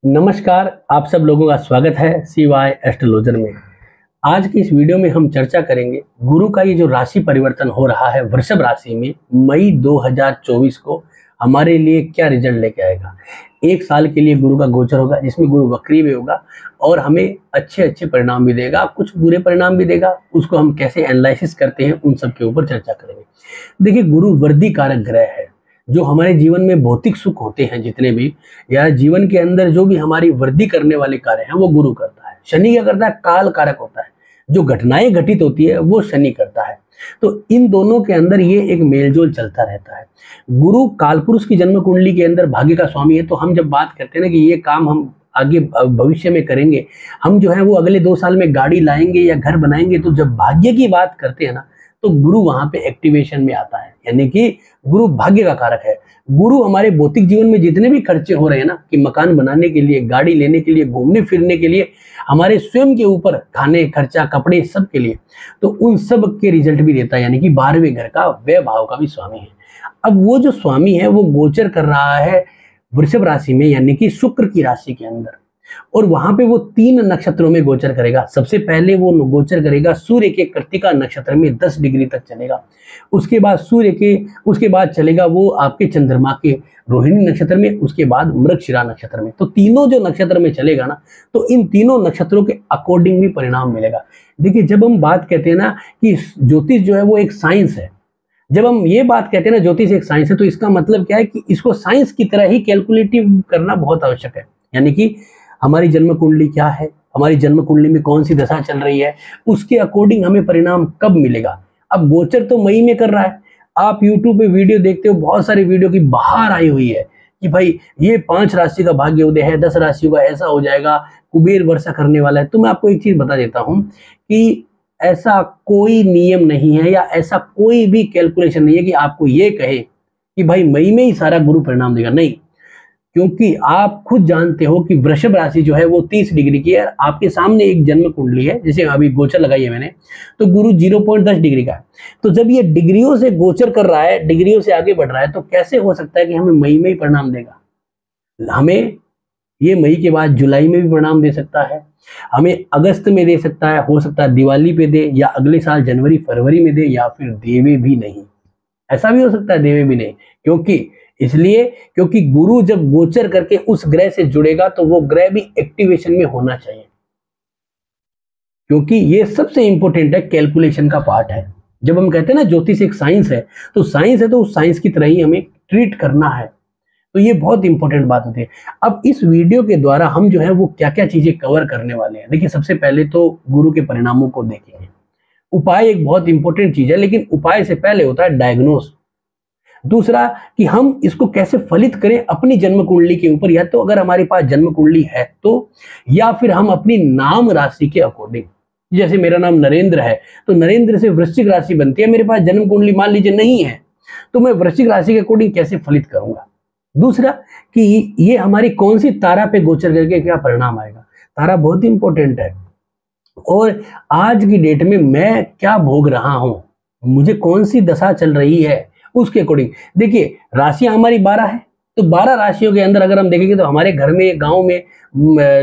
नमस्कार, आप सब लोगों का स्वागत है CY एस्ट्रोलॉजर में। आज की इस वीडियो में हम चर्चा करेंगे गुरु का ये जो राशि परिवर्तन हो रहा है वृषभ राशि में मई 2024 को हमारे लिए क्या रिजल्ट लेके आएगा। एक साल के लिए गुरु का गोचर होगा जिसमें गुरु वक्री भी होगा और हमें अच्छे अच्छे परिणाम भी देगा, कुछ बुरे परिणाम भी देगा। उसको हम कैसे एनालिसिस करते हैं उन सब के ऊपर चर्चा करेंगे। देखिए, गुरु वृद्धि कारक ग्रह है जो हमारे जीवन में भौतिक सुख होते हैं जितने भी, या जीवन के अंदर जो भी हमारी वृद्धि करने वाले कार्य हैं वो गुरु करता है। शनि क्या करता है? काल कारक होता है। जो घटनाएं घटित होती है वो शनि करता है। तो इन दोनों के अंदर ये एक मेलजोल चलता रहता है। गुरु कालपुरुष की जन्म कुंडली के अंदर भाग्य का स्वामी है। तो हम जब बात करते हैं ना कि ये काम हम आगे भविष्य में करेंगे, हम जो है वो अगले 2 साल में गाड़ी लाएंगे या घर बनाएंगे, तो जब भाग्य की बात करते हैं ना तो गुरु वहां पे एक्टिवेशन में आता है। यानी कि गुरु भाग्य का कारक है। गुरु हमारे भौतिक जीवन में जितने भी खर्चे हो रहे हैं ना, कि मकान बनाने के लिए, गाड़ी लेने के लिए, घूमने फिरने के लिए, हमारे स्वयं के ऊपर खाने खर्चा, कपड़े, सब के लिए, तो उन सब के रिजल्ट भी देता है। यानी कि 12वें घर का, व्यय भाव का भी स्वामी है। अब वो जो स्वामी है वो गोचर कर रहा है वृषभ राशि में, यानी कि शुक्र की राशि के अंदर, और वहां पे वो 3 नक्षत्रों में गोचर करेगा। सबसे पहले वो गोचर करेगा सूर्य के कृत्तिका नक्षत्र में 10 डिग्री तक चलेगा। उसके बाद चलेगा वो आपके चंद्रमा के रोहिणी नक्षत्र में, उसके बाद मृगशिरा नक्षत्र में। तो तीनों जो नक्षत्र में चलेगा ना, तो इन तीनों नक्षत्रों के अकॉर्डिंग भी परिणाम मिलेगा। देखिए, जब हम बात कहते हैं ना कि ज्योतिष जो है वो एक साइंस है, जब हम ये बात कहते हैं ना ज्योतिष एक साइंस है, तो इसका मतलब क्या है कि इसको साइंस की तरह ही कैलकुलेटिव करना बहुत आवश्यक है। यानी कि हमारी जन्म कुंडली क्या है, हमारी जन्म कुंडली में कौन सी दशा चल रही है, उसके अकॉर्डिंग हमें परिणाम कब मिलेगा। अब गोचर तो मई में कर रहा है। आप YouTube पे वीडियो देखते हो, बहुत सारी वीडियो की बाहर आई हुई है कि भाई ये 5 राशि का भाग्य उदय है, 10 राशियों का ऐसा हो जाएगा, कुबेर वर्षा करने वाला है। तो मैं आपको एक चीज बता देता हूं कि ऐसा कोई नियम नहीं है या ऐसा कोई भी कैलकुलेशन नहीं है कि आपको ये कहे कि भाई मई में ही सारा गुरु परिणाम देगा। नहीं, क्योंकि आप खुद जानते हो कि वृषभ राशि जो है वो 30 डिग्री की है। आपके सामने एक जन्म कुंडली है, जैसे अभी गोचर लगाई है मैंने, तो गुरु 0.10 डिग्री का है। तो जब ये डिग्रियों से गोचर कर रहा है, डिग्रियों से आगे बढ़ रहा है, तो कैसे हो सकता है कि हमें मई में ही परिणाम देगा? हमें ये मई के बाद जुलाई में भी परिणाम दे सकता है, हमें अगस्त में दे सकता है, हो सकता है दिवाली पे दे, या अगले साल जनवरी फरवरी में दे, या फिर देवे भी नहीं। ऐसा भी हो सकता है देवे भी नहीं। क्योंकि गुरु जब गोचर करके उस ग्रह से जुड़ेगा तो वो ग्रह भी एक्टिवेशन में होना चाहिए, क्योंकि ये सबसे इंपॉर्टेंट है, कैलकुलेशन का पार्ट है। जब हम कहते हैं ना ज्योतिष एक साइंस है, तो साइंस है तो उस साइंस की तरह ही हमें ट्रीट करना है। तो ये बहुत इंपॉर्टेंट बात होती है। अब इस वीडियो के द्वारा हम जो है वो क्या क्या चीजें कवर करने वाले हैं। देखिए, सबसे पहले तो गुरु के परिणामों को देखेंगे। उपाय एक बहुत इंपॉर्टेंट चीज है, लेकिन उपाय से पहले होता है डायग्नोस। दूसरा कि हम इसको कैसे फलित करें अपनी जन्म कुंडली के ऊपर, या तो अगर हमारे पास जन्म कुंडली है तो, या फिर हम अपनी नाम राशि के अकॉर्डिंग। जैसे मेरा नाम नरेंद्र है, तो नरेंद्र से वृश्चिक राशि बनती है। मेरे पास जन्म कुंडली मान लीजिए नहीं है, तो मैं वृश्चिक राशि के अकॉर्डिंग कैसे फलित करूंगा। दूसरा कि ये हमारी कौन सी तारा पे गोचर करके क्या परिणाम आएगा। तारा बहुत इंपॉर्टेंट है। और आज की डेट में मैं क्या भोग रहा हूं, मुझे कौन सी दशा चल रही है, उसके अकॉर्डिंग। देखिए, राशियां हमारी 12 है, तो 12 राशियों के अंदर अगर हम देखेंगे तो हमारे घर में, गांव में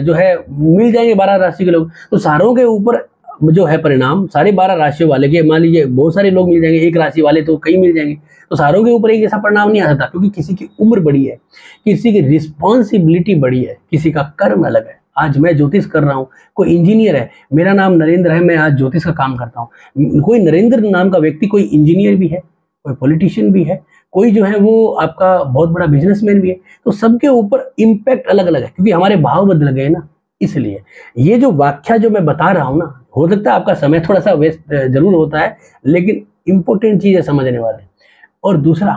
जो है मिल जाएंगे 12 राशि के लोग। तो सारों के ऊपर जो है परिणाम सारे 12 राशियों वाले के, मान लीजिए बहुत सारे लोग मिल जाएंगे, एक राशि वाले तो कई मिल जाएंगे। तो सारों के ऊपर एक जैसा परिणाम नहीं आ सकता, क्योंकि किसी की उम्र बड़ी है, किसी की रिस्पॉन्सिबिलिटी बड़ी है, किसी का कर्म अलग है। आज मैं ज्योतिष कर रहा हूँ, कोई इंजीनियर है, मेरा नाम नरेंद्र है, मैं आज ज्योतिष का काम करता हूँ। कोई नरेंद्र नाम का व्यक्ति कोई इंजीनियर भी है, कोई पॉलिटिशियन भी है, कोई जो है वो आपका बहुत बड़ा बिजनेसमैन भी है। तो सबके ऊपर इम्पैक्ट अलग अलग है, क्योंकि हमारे भाव बदल गए ना। इसलिए ये जो व्याख्या जो मैं बता रहा हूँ ना, हो सकता है आपका समय थोड़ा सा वेस्ट जरूर होता है, लेकिन इंपॉर्टेंट चीज है समझने वाले। और दूसरा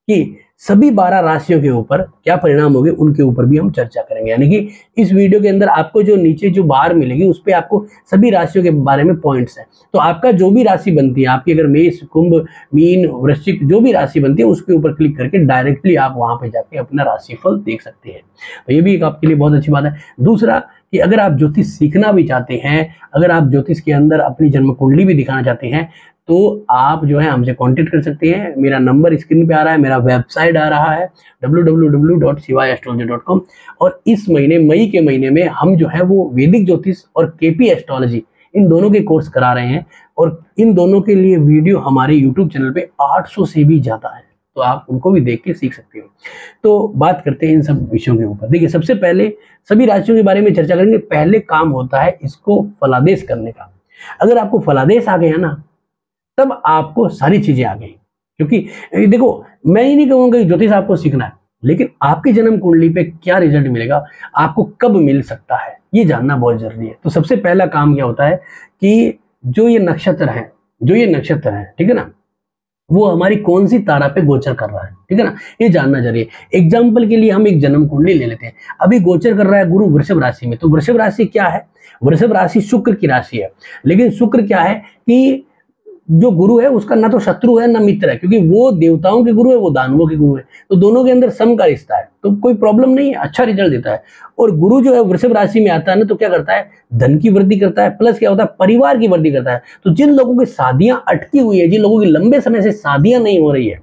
कि सभी 12 राशियों के ऊपर क्या परिणाम होंगे, उनके ऊपर भी हम चर्चा करेंगे। यानी कि इस वीडियो के अंदर आपको जो नीचे जो बार मिलेगी उस पर आपको सभी राशियों के बारे में पॉइंट्स हैं। तो आपका जो भी राशि बनती है, आपकी अगर मेष, कुंभ, मीन, वृश्चिक जो भी राशि बनती है, उसके ऊपर क्लिक करके डायरेक्टली आप वहां पे जाके अपना राशिफल देख सकते हैं। तो ये भी एक आपके लिए बहुत अच्छी बात है। दूसरा कि अगर आप ज्योतिष सीखना भी चाहते हैं, अगर आप ज्योतिष के अंदर अपनी जन्म कुंडली भी दिखाना चाहते हैं, तो आप जो है हमसे कांटेक्ट कर सकते हैं। मेरा नंबर स्क्रीन पे आ रहा है, मेरा वेबसाइट आ रहा है www.sivayastrology.com। और इस महीने मई के महीने में हम जो है वो वैदिक ज्योतिष और केपी एस्ट्रोलॉजी इन दोनों के कोर्स करा रहे हैं, और इन दोनों के लिए वीडियो हमारे यूट्यूब चैनल पे 800 से भी ज्यादा है, तो आप उनको भी देख के सीख सकते हो। तो बात करते हैं इन सब विषयों के ऊपर। देखिए, सबसे पहले सभी राशियों के बारे में चर्चा करेंगे। पहले काम होता है इसको फलादेश करने का। अगर आपको फलादेश आ गया ना, तब आपको सारी चीजें आ गई। क्योंकि देखो, मैं ये नहीं कहूंगा कि ज्योतिष आपको सीखना है, लेकिन आपकी जन्म कुंडली पे क्या रिजल्ट मिलेगा, आपको कब मिल सकता है, ये जानना बहुत जरूरी है। तो सबसे पहला काम क्या होता है कि जो ये नक्षत्र है, ठीक है ना, वो हमारी कौन सी तारा पे गोचर कर रहा है, ठीक है ना, ये जानना जरूरी है। एग्जाम्पल के लिए हम एक जन्म कुंडली ले लेते हैं। अभी गोचर कर रहा है गुरु वृषभ राशि में, तो वृषभ राशि क्या है, वृषभ राशि शुक्र की राशि है। लेकिन शुक्र क्या है कि जो गुरु है उसका ना तो शत्रु है ना मित्र है, क्योंकि वो देवताओं के गुरु है, वो दानवों के गुरु है, तो दोनों के अंदर सम का रिश्ता है, तो कोई प्रॉब्लम नहीं है, अच्छा रिजल्ट देता है। और गुरु जो है वृषभ राशि में आता है ना, तो क्या करता है, धन की वृद्धि करता है, प्लस क्या होता है, परिवार की वृद्धि करता है। तो जिन लोगों की शादियां अटकी हुई है, जिन लोगों की लंबे समय से शादियां नहीं हो रही है,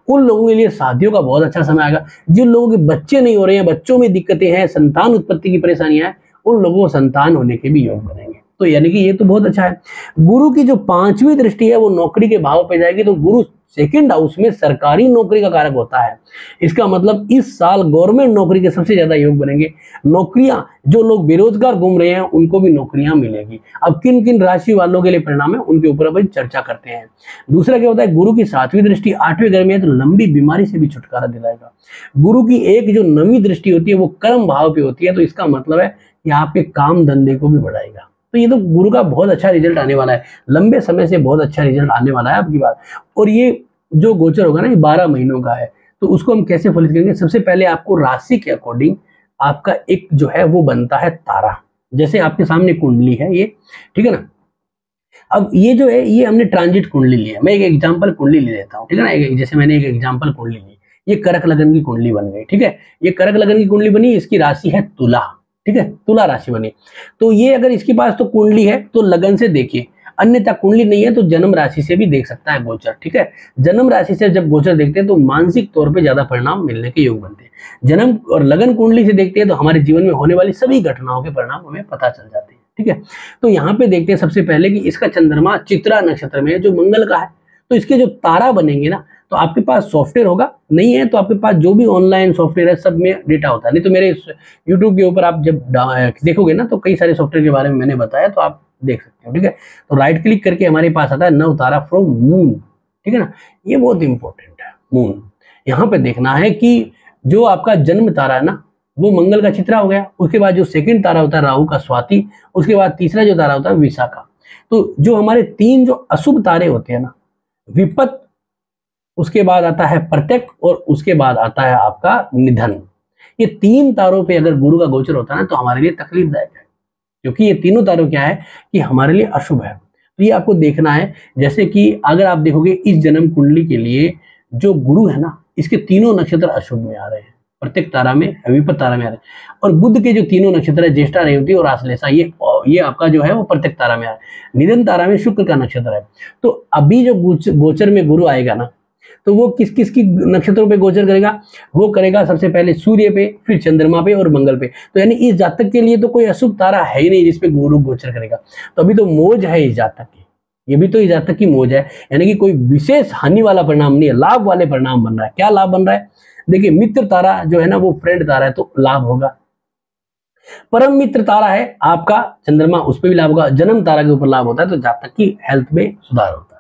उन लोगों के लिए शादियों का बहुत अच्छा समय आएगा। जिन लोगों के बच्चे नहीं हो रहे हैं, बच्चों में दिक्कतें हैं, संतान उत्पत्ति की परेशानियां हैं, उन लोगों को संतान होने के भी योग बनेंगे। तो यानी कि ये तो बहुत अच्छा है। गुरु की जो 5वीं दृष्टि है वो नौकरी के भाव पे जाएगी, तो गुरु सेकंड हाउस में सरकारी नौकरी का कारक होता है। इसका मतलब इस साल गवर्नमेंट नौकरी के सबसे ज्यादा योग बनेंगे। नौकरियां, जो लोग बेरोजगार घूम रहे हैं उनको भी नौकरियां मिलेगी। अब किन किन राशि वालों के लिए परिणाम है उनके ऊपर अपन चर्चा करते हैं। दूसरा क्या होता है, गुरु की 7वीं दृष्टि 8वें घर में है, तो लंबी बीमारी से भी छुटकारा दिलाएगा। गुरु की एक जो 9वीं दृष्टि होती है वो कर्म भाव पे होती है, तो इसका मतलब है कि आपके काम धंधे को भी बढ़ाएगा। तो ये तो गुरु का बहुत अच्छा रिजल्ट आने वाला है, लंबे समय से बहुत अच्छा रिजल्ट आने वाला है आपकी बात। और ये जो गोचर होगा ना, ये 12 महीनों का है, तो उसको हम कैसे फलित करेंगे। सबसे पहले आपको राशि के अकॉर्डिंग आपका एक जो है वो बनता है तारा। जैसे आपके सामने कुंडली है ये, ठीक है ना। अब ये जो है ये हमने ट्रांजिट कुंडली ली है। मैं एक एग्जांपल कुंडली ले लेता हूँ, ठीक है ना। जैसे मैंने एक एग्जांपल कुंडली ली, ये करक लगन की कुंडली बन गई, ठीक है। ये करक लगन की कुंडली बनी, इसकी राशि है तुला, ठीक है, तुला राशि बनी। तो ये अगर इसके पास तो कुंडली है तो लगन से देखिए, अन्यथा कुंडली नहीं है तो जन्म राशि से भी देख सकता है गोचर, ठीक है। जन्म राशि से जब गोचर देखते हैं तो मानसिक तौर पे ज्यादा परिणाम मिलने के योग बनते हैं। जन्म और लगन कुंडली से देखते हैं तो हमारे जीवन में होने वाली सभी घटनाओं के परिणाम हमें पता चल जाते हैं, ठीक है। तो यहाँ पे देखते हैं सबसे पहले कि इसका चंद्रमा चित्रा नक्षत्र में है जो मंगल का है, तो इसके जो तारा बनेंगे ना, तो आपके पास सॉफ्टवेयर होगा, नहीं है तो आपके पास जो भी ऑनलाइन सॉफ्टवेयर है सब में डेटा होता है। नहीं तो मेरे यूट्यूब के ऊपर आप जब देखोगे ना तो कई सारे सॉफ्टवेयर के बारे में मैंने बताया, तो आप देख सकते हो, ठीक है। तो राइट क्लिक करके हमारे पास आता है नव तारा फ्रॉम मून, ठीक है ना, ये बहुत इंपॉर्टेंट है मून। यहाँ पे देखना है कि जो आपका जन्म तारा है ना वो मंगल का चित्रा हो गया, उसके बाद जो सेकंड तारा होता है राहु का स्वाति, उसके बाद तीसरा जो तारा होता है विशाखा। तो जो हमारे 3 जो अशुभ तारे होते हैं ना, विपत, उसके बाद आता है प्रत्यक और उसके बाद आता है आपका निधन। ये 3 तारों पे अगर गुरु का गोचर होता है ना तो हमारे लिए तकलीफदायक है, क्योंकि ये तीनों तारों क्या है कि हमारे लिए अशुभ है। तो ये आपको देखना है। जैसे कि अगर आप देखोगे इस जन्म कुंडली के लिए जो गुरु है ना, इसके तीनों नक्षत्र अशुभ में आ रहे हैं, प्रत्येक तारा में, विपत तारा में आ रहे हैं। और बुध के जो तीनों नक्षत्र है, ज्येष्ठा, रेवती और आश्लेषा, ये आपका जो है वो प्रत्येक तारा में आ रहा है। निधन तारा में शुक्र का नक्षत्र है। तो अभी जो गोचर में गुरु आएगा ना, तो वो किस किस की नक्षत्रों पे गोचर करेगा, वो करेगा सबसे पहले सूर्य पे, फिर चंद्रमा पे और मंगल पे। तो यानी इस जातक के लिए तो कोई अशुभ तारा है ही नहीं जिसपे गुरु गोचर करेगा। तो अभी तो मौज है इस जातक की, ये भी तो इस जातक की मौज है। यानी कि कोई विशेष हानि वाला परिणाम नहीं है, लाभ वाले परिणाम बन रहा है। क्या लाभ बन रहा है, देखिए मित्र तारा जो है ना वो फ्रेंड तारा है, तो लाभ होगा। परम मित्र तारा है आपका चंद्रमा, उस पर भी लाभ होगा। जन्म तारा के ऊपर लाभ होता है, तो जातक की हेल्थ में सुधार होता है।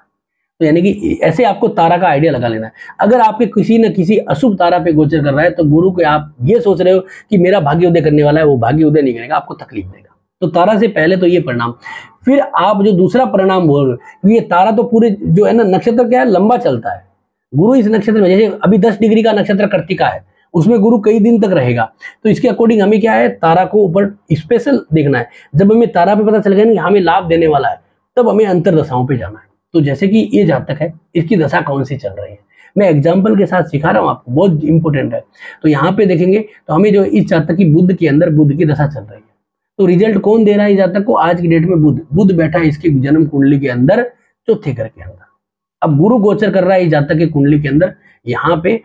तो यानी कि ऐसे आपको तारा का आइडिया लगा लेना है। अगर आपके किसी न किसी अशुभ तारा पे गोचर कर रहा है तो गुरु को आप ये सोच रहे हो कि मेरा भाग्य उदय करने वाला है, वो भाग्य उदय नहीं करेगा, आपको तकलीफ देगा। तो तारा से पहले तो ये परिणाम, फिर आप जो दूसरा परिणाम बोल रहे हो, ये तारा तो पूरे जो है ना नक्षत्र क्या है, लंबा चलता है। गुरु इस नक्षत्र में, जैसे अभी 10 डिग्री का नक्षत्र कृत्तिका है, उसमें गुरु कई दिन तक रहेगा। तो इसके अकॉर्डिंग हमें क्या है, तारा को ऊपर स्पेशल देखना है। जब हमें तारा पे पता चल गया ना हमें लाभ देने वाला है, तब हमें अंतर दशाओं पे जाना है। तो जैसे कि ये जातक है, इसकी दशा कौन सी चल रही है, मैं एग्जाम्पल के साथ सिखा रहा हूँ आपको, बहुत इंपॉर्टेंट है। तो यहाँ पे देखेंगे तो हमें जो इस जातक की बुध के अंदर बुध की दशा चल रही है, तो रिजल्ट कौन दे रहा है इस जातक को, आज की डेट में बुध बैठा है इसकी जन्म कुंडली के अंदर चौथे घर के अंदर। अब गुरु गोचर कर रहा है इस जातक की कुंडली के अंदर, यहाँ पे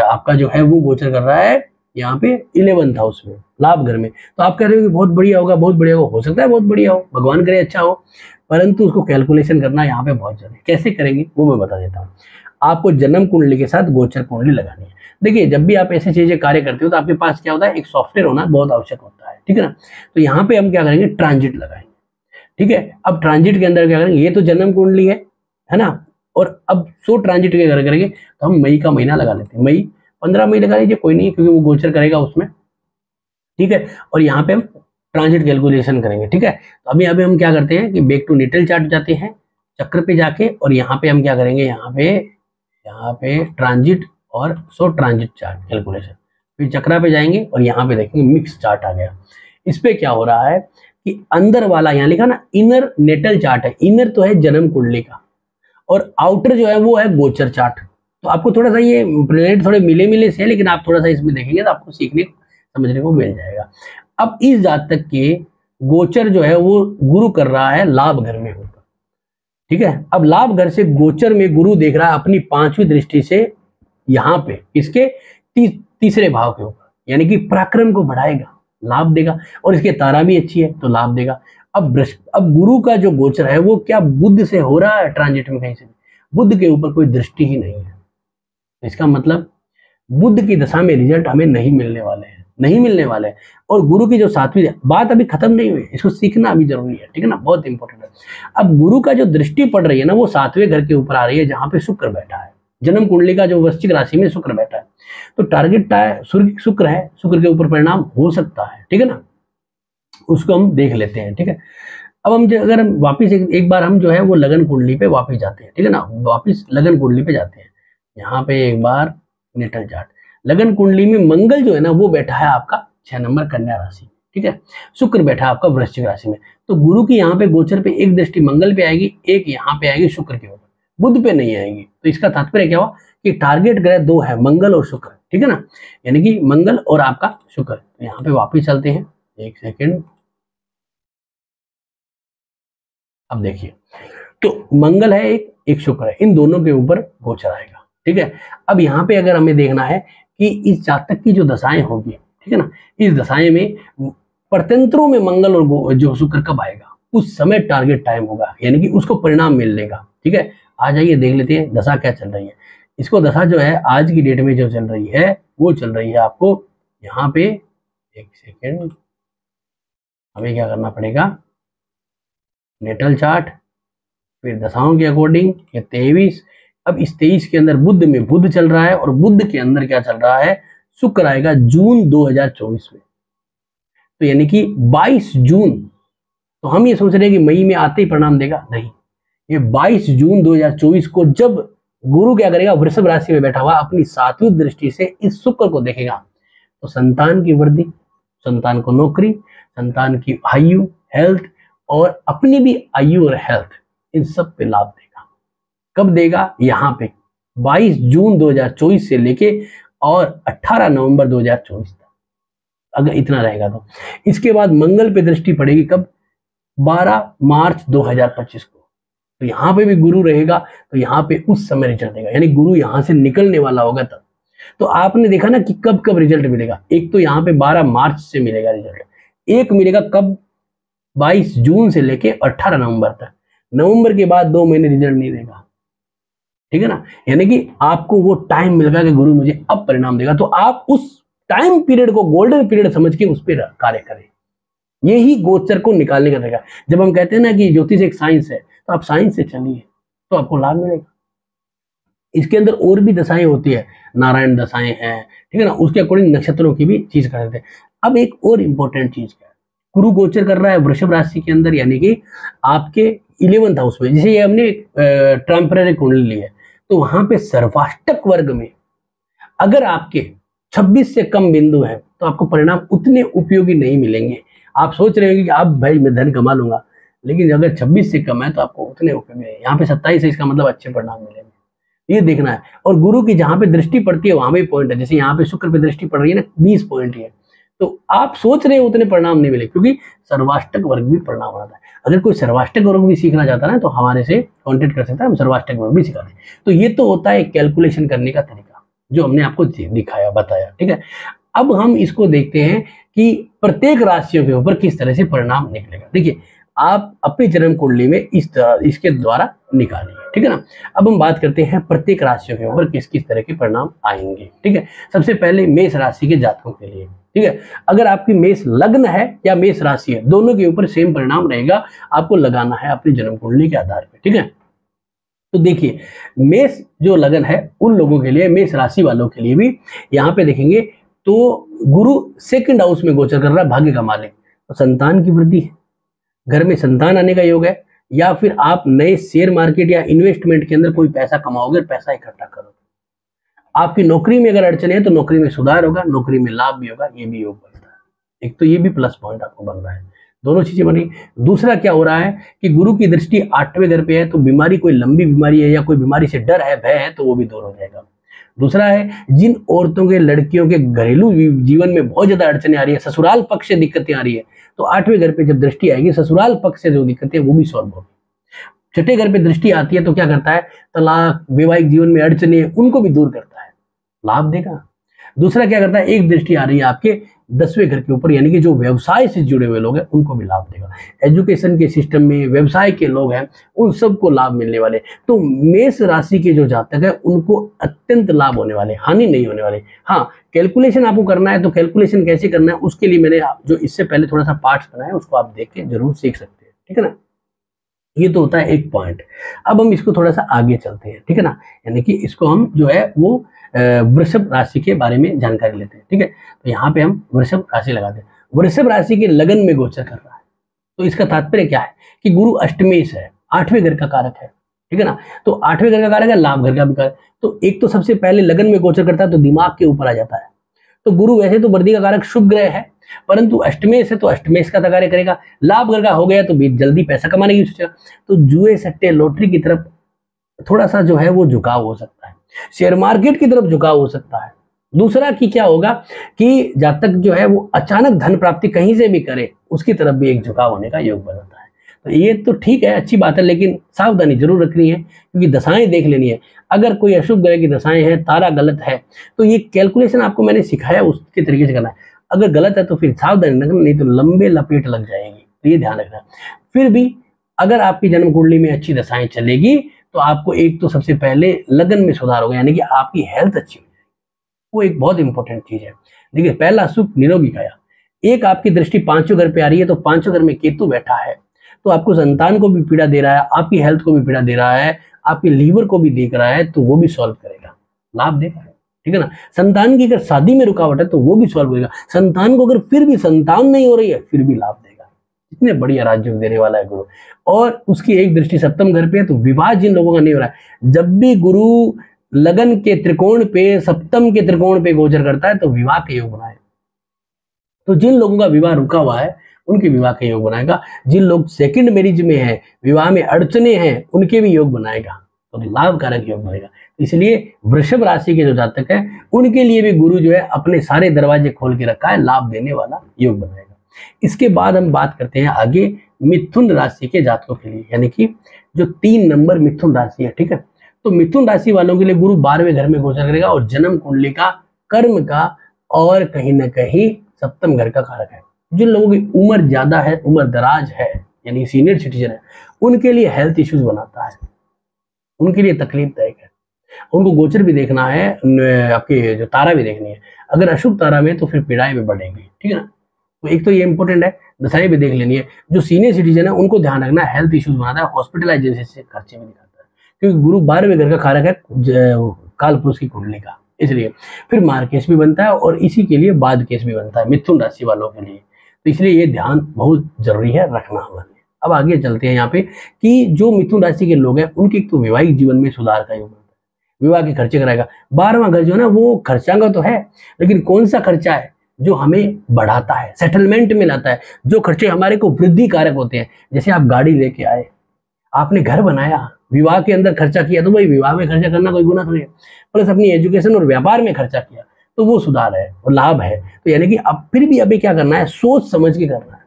आपका जो है वो गोचर कर रहा है यहाँ पे 11th हाउस में, लाभ घर में। तो आप कह रहे हो कि बहुत बढ़िया होगा, बहुत बढ़िया होगा, हो सकता है बहुत बढ़िया हो, भगवान करे अच्छा हो, परंतु उसको कैलकुलेशन करना यहाँ पे बहुत जरूरी है। कैसे करेंगे वो मैं बता देता हूँ। आपको जन्म कुंडली के साथ गोचर कुंडली लगानी है। देखिए, जब भी आप ऐसी चीजें कार्य करते हो तो आपके पास क्या होता है, एक सॉफ्टवेयर होना बहुत आवश्यक होता है, ठीक है ना। तो यहाँ पे हम क्या करेंगे, ट्रांजिट लगाएंगे, ठीक है। अब ट्रांजिट के अंदर क्या करेंगे, ये तो जन्म कुंडली है ना, और अब 100 ट्रांजिट के घर करेंगे तो हम मई का महीना लगा लेते हैं। मई 15 मई लगा लीजिए, कोई नहीं, क्योंकि वो गोचर करेगा उसमें, ठीक है। और यहाँ पे हम ट्रांजिट कैलकुलेशन करेंगे, ठीक है। तो अभी अभी हम क्या करते हैं कि बैक टू नेटल चार्ट जाते हैं, चक्र पे जाके, और यहाँ पे हम क्या करेंगे, यहाँ पे ट्रांजिट और 100 ट्रांजिट चार्ट कैलकुलेशन, फिर चक्रा पे जाएंगे और यहाँ पे देखेंगे मिक्स चार्ट आ गया। इस पे क्या हो रहा है कि अंदर वाला यहाँ लिखा ना इनर नेटल चार्ट है, इनर तो है जन्म कुंडली का, और आउटर जो है वो है गोचर चार्ट। तो आपको थोड़ा सा ये प्लेनेट थोड़े मिले मिले से, लेकिन आप थोड़ा सा इसमें देखेंगे तो आपको सीखने समझने को मिल जाएगा। अब इस जातक के गोचर जो है वो गुरु कर रहा है लाभ घर में होकर, ठीक है। अब लाभ घर से गोचर में गुरु देख रहा है अपनी 5वीं दृष्टि से यहाँ पे इसके तीसरे भाव के ऊपर, यानी कि पराक्रम को बढ़ाएगा, लाभ देगा, और इसके तारा भी अच्छी है तो लाभ देगा। अब गुरु का जो गोचर है वो क्या बुध से हो रहा है ट्रांजिट में, कहीं से बुध के ऊपर कोई दृष्टि ही नहीं है। इसका मतलब बुध की दशा में रिजल्ट हमें नहीं मिलने वाले हैं, नहीं मिलने वाले हैं। और गुरु की जो 7वीं बात अभी खत्म नहीं हुई, इसको सीखना अभी जरूरी है, ठीक है ना, बहुत इंपॉर्टेंट है। अब गुरु का जो दृष्टि पड़ रही है ना वो 7वें घर के ऊपर आ रही है, जहां पे शुक्र बैठा है, जन्म कुंडली का जो वृश्चिक राशि में शुक्र बैठा है। तो टारगेट शुक्र है, शुक्र के ऊपर परिणाम हो सकता है, ठीक है ना, उसको हम देख लेते हैं, ठीक है। अब हम अगर हम वापिस एक बार हम जो है वो लगन कुंडली पे वापिस जाते हैं, ठीक है ना, वापिस लगन कुंडली पे जाते हैं। यहाँ पे एक बार नेटल चार्ट, लगन कुंडली में मंगल जो है ना वो बैठा है आपका 6 नंबर कन्या राशि, ठीक है। शुक्र बैठा है आपका वृश्चिक राशि में। तो गुरु की यहाँ पे गोचर पे एक दृष्टि मंगल पे आएगी, एक यहाँ पे आएगी शुक्र के ऊपर, बुध पे नहीं आएगी। तो इसका तात्पर्य क्या हुआ कि टारगेट ग्रह 2 है, मंगल और शुक्र, ठीक है ना, यानी कि मंगल और आपका शुक्र। तो यहाँ पे वापिस चलते हैं, एक सेकेंड। अब देखिए, तो मंगल है एक शुक्र है, इन दोनों के ऊपर गोचर आएगा, ठीक है। अब यहाँ पे अगर हमें देखना है कि इस जातक की जो दशाएं होगी, ठीक है ना, इस दशाएं में परतंत्रों में मंगल और जो शुक्र कब आएगा, उस समय टारगेट टाइम होगा, यानी कि उसको परिणाम मिलने का, ठीक है। आ जाइए देख लेते हैं दशा क्या चल रही है। इसको दशा जो है आज की डेट में जो चल रही है वो चल रही है आपको यहाँ पे, एक सेकेंड, हमें क्या करना पड़ेगा, नेटल चार्ट, फिर दशाओं के अकॉर्डिंग ये 23। अब इस 23 के अंदर बुध में बुध चल रहा है, और बुध के अंदर क्या चल रहा है, शुक्र आएगा जून 2024 में। तो यानी कि 22 जून, तो हम ये सोच रहे हैं कि मई में आते ही परिणाम देगा, नहीं, ये 22 जून 2024 को जब गुरु क्या करेगा, वृषभ राशि में बैठा हुआ अपनी 7वीं दृष्टि से इस शुक्र को देखेगा, तो संतान की वृद्धि, संतान को नौकरी, संतान की आयु, हेल्थ, और अपनी भी आयु और हेल्थ, इन सब पे लाभ देगा। कब देगा, यहाँ पे 22 जून 2024 से लेके और 18 नवंबर 2024 तक, अगर इतना रहेगा तो। इसके बाद मंगल पे दृष्टि पड़ेगी कब, 12 मार्च 2025 को। तो यहाँ पे भी गुरु रहेगा, तो यहाँ पे उस समय रिजल्ट देगा, यानी गुरु यहाँ से निकलने वाला होगा तब। तो आपने देखा ना कि कब कब रिजल्ट मिलेगा, एक तो यहाँ पे 12 मार्च से मिलेगा रिजल्ट, एक मिलेगा कब, 22 जून से लेके 18 नवंबर तक। नवंबर के बाद 2 महीने रिजल्ट नहीं देगा, ठीक है ना, यानी कि आपको वो टाइम मिलेगा कि गुरु मुझे अब परिणाम देगा। तो आप उस टाइम पीरियड को गोल्डन पीरियड समझ के उस पर कार्य करें, यही गोचर को निकालने का तरीका। जब हम कहते हैं ना कि ज्योतिष एक साइंस है, तो आप साइंस से चलिए तो आपको लाभ मिलेगा। इसके अंदर और भी दशाएं होती है, नारायण दशाएं हैं, ठीक है ना, उसके अकॉर्डिंग नक्षत्रों की भी चीज कर देते हैं। अब एक और इंपॉर्टेंट चीज क्या है, गुरु गोचर कर रहा है वृषभ राशि के अंदर, यानी कि आपके 11th हाउस में। जैसे ये हमने टेम्पररी कुंडली ली है, तो वहां पे सर्वाष्टक वर्ग में अगर आपके 26 से कम बिंदु है तो आपको परिणाम उतने उपयोगी नहीं मिलेंगे। आप सोच रहे होंगे कि आप भाई मैं धन कमा लूंगा, लेकिन अगर 26 से कम है तो आपको उतने उपयोगी नहीं। यहाँ पे 27 है, इसका मतलब अच्छे परिणाम मिलेंगे, ये देखना है। और गुरु की जहां पे दृष्टि पड़ती है वहां भी पॉइंट है, जैसे यहाँ पे शुक्र पे दृष्टि पड़ रही है ना, 20 पॉइंट है, तो आप सोच रहे हो उतने परिणाम नहीं मिले, क्योंकि सर्वाष्टक वर्ग भी परिणाम आता है। अगर कोई सर्वाष्टक वर्ग भी सीखना चाहता है ना तो हमारे से कांटेक्ट कर सकता है, हम सर्वाष्टक वर्ग भी सिखाते हैं। तो ये तो होता है कैलकुलेशन करने का तरीका जो हमने आपको दिखाया बताया, ठीक है। अब हम इसको देखते हैं कि प्रत्येक राशियों के ऊपर किस तरह से परिणाम निकलेगा। देखिए, आप अपनी जन्म कुंडली में इस तरह इसके द्वारा निकालिए, ठीक है ना। अब हम बात करते हैं प्रत्येक राशियों के ऊपर किस किस तरह के परिणाम आएंगे, ठीक है। सबसे पहले मेष राशि के जातकों के लिए, ठीक है। अगर आपकी मेष लग्न है या मेष राशि है, दोनों के ऊपर सेम परिणाम रहेगा, आपको लगाना है अपनी जन्म कुंडली के आधार पर, ठीक है। तो देखिए, मेष जो लगन है उन लोगों के लिए, मेष राशि वालों के लिए भी यहाँ पे देखेंगे तो गुरु सेकंड हाउस में गोचर कर रहा है, भाग्य का मालिक। तो संतान की वृद्धि है, घर में संतान आने का योग है, या फिर आप नए शेयर मार्केट या इन्वेस्टमेंट के अंदर कोई पैसा कमाओगे, पैसा इकट्ठा करोगे। आपकी नौकरी में अगर अड़चन है तो नौकरी में सुधार होगा, नौकरी में लाभ भी होगा, ये भी योग बनता है। एक तो ये भी प्लस पॉइंट आपको बन रहा है, दोनों चीजें बन रही। दूसरा क्या हो रहा है कि गुरु की दृष्टि 8वें घर पे है, तो बीमारी, कोई लंबी बीमारी है या कोई बीमारी से डर है, भय है, तो वो भी दूर हो जाएगा। दूसरा है, जिन औरतों के, लड़कियों के घरेलू जीवन में बहुत ज्यादा अड़चने आ रही है, ससुराल पक्ष से दिक्कतें आ रही है, तो 8वें घर पे जब दृष्टि आएगी, ससुराल पक्ष से जो दिक्कतें वो भी सॉल्व होगी। छठे घर पे दृष्टि आती है तो क्या करता है, तलाक, वैवाहिक जीवन में अड़चने, उनको भी दूर करता है, लाभ देगा। दूसरा क्या करता है, एक दृष्टि आ रही है आपके 10वें घर के ऊपर, यानी कि जो व्यवसाय से जुड़े हुए लोग हैं उनको भी लाभ देगा। एजुकेशन के सिस्टम में व्यवसाय के लोग हैं उन सबको लाभ मिलने वाले। तो मेष राशि के जो जातक है उनको अत्यंत लाभ होने वाले, हानि नहीं होने वाले। हाँ, कैलकुलेशन आपको करना है, तो कैलकुलेशन कैसे करना है उसके लिए मैंने जो इससे पहले थोड़ा सा पार्ट्स बनाया, उसको आप देख के जरूर सीख सकते हैं, ठीक है ना। ये तो होता है एक पॉइंट। अब हम इसको थोड़ा सा आगे चलते हैं, ठीक है ना, यानी कि इसको हम जो है वो वृषभ राशि के बारे में जानकारी लेते हैं, ठीक है। तो यहाँ पे हम वृषभ राशि लगाते हैं। वृषभ राशि के लगन में गोचर कर रहा है, तो इसका तात्पर्य क्या है कि गुरु अष्टमेश है, 8वें घर का कारक है, ठीक है ना। तो 8वें घर का कारक है, लाभ घर का भी कारक। तो एक तो सबसे पहले लगन में गोचर करता है तो दिमाग के ऊपर आ जाता है। तो गुरु वैसे तो वृद्धि का कारक शुभ ग्रह है, परंतु अष्टमेश है तो अष्टमेश का कार्य करेगा। लाभ घर का हो गया तो जल्दी पैसा कमाने की सोचेगा। तो जुए, सट्टे, लॉटरी की तरफ थोड़ा सा जो है वो झुकाव हो सकता है, शेयर मार्केट की तरफ झुकाव हो सकता है। दूसरा कि क्या होगा कि जातक जो है वो अचानक धन प्राप्ति कहीं से भी करे, उसकी तरफ भी एक झुकाव होने का योग बनाता है। तो ये तो ठीक है, अच्छी बात है, लेकिन सावधानी जरूर रखनी है, क्योंकि दशाएं देख लेनी है। अगर कोई अशुभ ग्रह की दशाएं हैं, तारा गलत है, तो ये कैलकुलेशन आपको मैंने सिखाया उसके तरीके से करना है। अगर गलत है तो फिर सावधानी रखना, नहीं तो लंबे लपेट लग जाएगी, तो ये ध्यान रखना। फिर भी अगर आपकी जन्म कुंडली में अच्छी दशाएं चलेगी तो आपको एक तो सबसे पहले लगन में सुधार होगा, यानी कि आपकी हेल्थ अच्छी हो जाएगी, वो एक बहुत इंपॉर्टेंट चीज है। देखिए, पहला सुख निरोगी काया। एक आपकी दृष्टि 5वें घर पे आ रही है, तो 5वें घर में केतु बैठा है, तो आपको संतान को भी पीड़ा दे रहा है, आपकी हेल्थ को भी पीड़ा दे रहा है, आपके लीवर को भी देख रहा है, तो वो भी सॉल्व करेगा, लाभ देगा, ठीक है ना। संतान की अगर शादी में रुकावट है तो वो भी सॉल्व करेगा। संतान को अगर फिर भी संतान नहीं हो रही है, फिर भी लाभ देगा। इतने बढ़िया राज्य देने वाला है गुरु। और उसकी एक दृष्टि 7वें घर पे है, तो विवाह जिन लोगों का नहीं हो रहा है, जब भी गुरु लगन के त्रिकोण पे, सप्तम के त्रिकोण पे गोचर करता है तो विवाह के योग बनाए। तो जिन लोगों का विवाह रुका हुआ है उनके विवाह के योग बनाएगा। जिन लोग सेकंड मैरिज में है, विवाह में अड़चने हैं, उनके भी योग बनाएगा, तो लाभकारक योग बनेगा। इसलिए वृषभ राशि के जो जातक है उनके लिए भी गुरु जो है अपने सारे दरवाजे खोल के रखा है, लाभ देने वाला योग बनाएगा। इसके बाद हम बात करते हैं आगे मिथुन राशि के जातकों के लिए, यानी कि जो 3 नंबर मिथुन राशि है, ठीक है। तो मिथुन राशि वालों के लिए गुरु 12वें घर में गोचर करेगा और जन्म कुंडली का, कर्म का और कहीं ना कहीं 7वें घर का कारक है। जिन लोगों की उम्र ज्यादा है, उम्र दराज है, यानी सीनियर सिटीजन है, उनके लिए हेल्थ इश्यूज बनाता है, उनके लिए तकलीफदायक है। उनको गोचर भी देखना है, आपके जो तारा भी देखनी है। अगर अशुभ तारा में तो फिर पीड़ाएं भी बढ़ेंगी, ठीक है ना। तो एक तो ये इंपॉर्टेंट है, दशाएं भी देख लेनी है। जो सीनियर सिटीजन है उनको ध्यान रखना है, हेल्थ इश्यूज बनाता है, हॉस्पिटलाइजेशन से खर्चे भी दिखाता है, क्योंकि गुरु 12वें घर का कारक है काल पुरुष की कुंडली का, इसलिए फिर मार केस भी बनता है और इसी के लिए बाद केस भी बनता है मिथुन राशि वालों के लिए। तो इसलिए ये ध्यान बहुत जरूरी है रखना हमारे। अब आगे चलते हैं यहाँ पे कि जो मिथुन राशि के लोग हैं उनके एक तो वैवाहिक जीवन में सुधार का योग बनता है, विवाह के खर्चे कराएगा। 12वां घर जो है ना वो खर्चांगा तो है, लेकिन कौन सा खर्चा है जो हमें बढ़ाता है, सेटलमेंट में लाता है, जो खर्चे हमारे को वृद्धि कारक होते हैं। जैसे आप गाड़ी लेके आए, आपने घर बनाया, विवाह के अंदर खर्चा किया, तो भाई विवाह में खर्चा करना कोई गुना थोड़ी है। प्लस अपनी एजुकेशन और व्यापार में खर्चा किया, तो वो सुधार है और लाभ है। तो यानी कि अब फिर भी अभी क्या करना है, सोच समझ के करना है,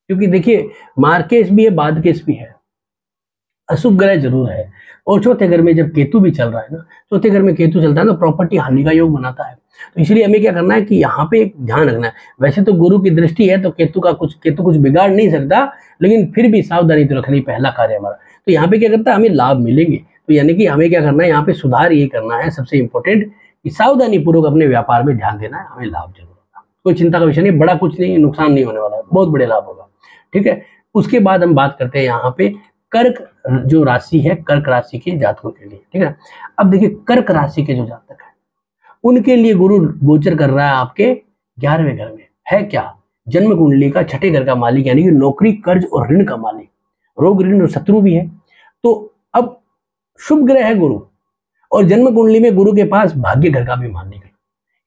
क्योंकि देखिए मार्केश भी है, बाद केस भी है, अशुभ ग्रह जरूर है। और चौथे घर में जब केतु भी चल रहा है ना, चौथे घर में केतु चलता है तो प्रॉपर्टी हानि का योग बनाता है। तो इसलिए हमें क्या करना है कि यहाँ पे एक ध्यान रखना है। वैसे तो गुरु की दृष्टि है तो केतु कुछ बिगाड़ नहीं सकता, लेकिन फिर भी सावधानी तो रखनी पहला कार्य हमारा। तो यहाँ पे क्या करता है, हमें लाभ मिलेंगे। तो यानी कि हमें क्या करना है, यहाँ पे सुधार ये करना है सबसे इंपॉर्टेंट, कि सावधानी पूर्वक अपने व्यापार में ध्यान देना है, हमें लाभ जरूर होगा। कोई चिंता का विषय नहीं, बड़ा कुछ नहीं, नुकसान नहीं होने वाला है, बहुत बड़े लाभ होगा। ठीक है, उसके बाद हम बात करते हैं यहाँ पे कर्क जो राशि है, कर्क राशि के जातकों के लिए। ठीक है, अब देखिए कर्क राशि के जो जातक है उनके लिए गुरु गोचर कर रहा है आपके 11वें घर में। है क्या, जन्म कुंडली का छठे घर का मालिक, यानी कि नौकरी, कर्ज और ऋण का मालिक, रोग ऋण और शत्रु भी है। तो अब शुभ ग्रह है गुरु, और जन्म कुंडली में गुरु के पास भाग्य घर का भी मालिक है।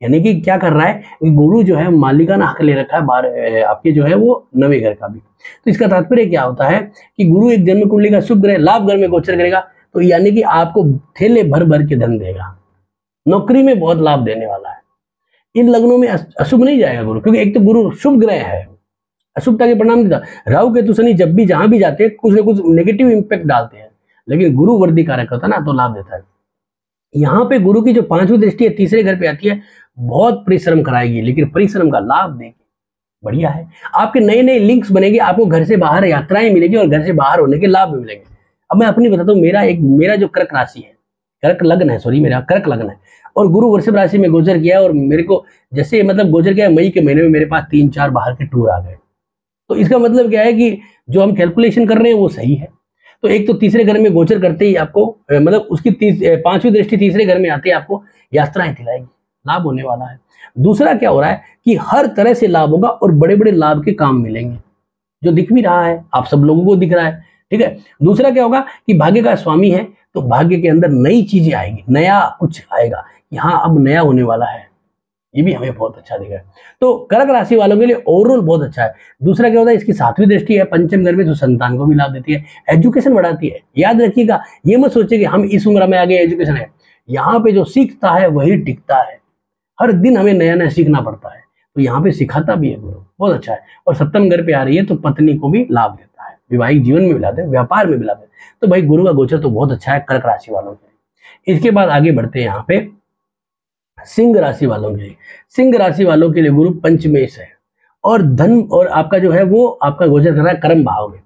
यानी कि क्या कर रहा है, गुरु जो है मालिकाना हक ले रखा है आपके जो है वो 9वें घर का भी। तो इसका तात्पर्य क्या होता है कि गुरु एक जन्म कुंडली का शुभ ग्रह लाभ घर में गोचर करेगा, तो यानी कि आपको थैले भर भर के धन देगा, नौकरी में बहुत लाभ देने वाला है। इन लग्नों में अशुभ नहीं जाएगा गुरु, क्योंकि एक तो गुरु शुभ ग्रह है, अशुभता के परिणाम देता। राहु केतु शनि जब भी जहां भी जाते हैं कुछ ना कुछ नेगेटिव इंपैक्ट डालते हैं, लेकिन गुरु वर्दी कारक होता है ना, तो लाभ देता है। यहाँ पे गुरु की जो 5वीं दृष्टि है तीसरे घर पे आती है, बहुत परिश्रम कराएगी, लेकिन परिश्रम का लाभ देगी, बढ़िया है। आपके नए नए लिंक्स बनेंगे, आपको घर से बाहर यात्राएं मिलेगी और घर से बाहर होने के लाभ भी मिलेंगे। अब मैं अपनी बताता हूँ, मेरा जो कर्क राशि है, कर्क लग्न है, सॉरी मेरा कर्क लग्न है, और गुरु वृषभ राशि में गोचर किया है, और मेरे को जैसे मतलब गोचर किया मई के महीने में मेरे पास 3-4 बाहर के टूर आ गए। तो इसका मतलब क्या है कि जो हम कैलकुलेशन कर रहे हैं वो सही है। तो एक तो तीसरे घर में गोचर करते ही आपको मतलब उसकी 5वीं दृष्टि तीसरे घर में आते ही आपको यात्राएं दिलाएगी, लाभ होने वाला है। दूसरा क्या हो रहा है कि हर तरह से लाभ होगा और बड़े बड़े लाभ के काम मिलेंगे, जो दिख भी रहा है, आप सब लोगों को दिख रहा है। ठीक है, दूसरा क्या होगा कि भाग्य का स्वामी है, तो भाग्य के अंदर नई चीजें आएगी, नया कुछ आएगा, यहाँ अब नया होने वाला है, ये भी हमें बहुत अच्छा दिख रहा है। तो कर्क राशि वालों के लिए ओवरऑल बहुत अच्छा है। दूसरा क्या होता है, इसकी 7वीं दृष्टि है पंचम घर में, तो संतान को भी लाभ देती है, एजुकेशन बढ़ाती है। याद रखिएगा, ये मत सोचिए कि हम इस उम्र में आगे एजुकेशन है, यहाँ पे जो सीखता है वही टिकता है, हर दिन हमें नया नया सीखना पड़ता है, तो यहाँ पे सिखाता भी है गुरु, बहुत अच्छा है। और सप्तम घर पे आ रही है तो पत्नी को भी लाभ देता है, वैवाहिक जीवन में भी लाभ देता है, व्यापार में भी लाभ देता है। तो भाई गुरु का गोचर तो बहुत अच्छा है कर्क राशि वालों के लिए। इसके बाद आगे बढ़ते हैं यहाँ पे सिंह राशि वालों के लिए। सिंह राशि वालों के लिए गुरु पंचमेश है, और धन और आपका जो है वो आपका गोचर कर रहा है कर्म भाव में,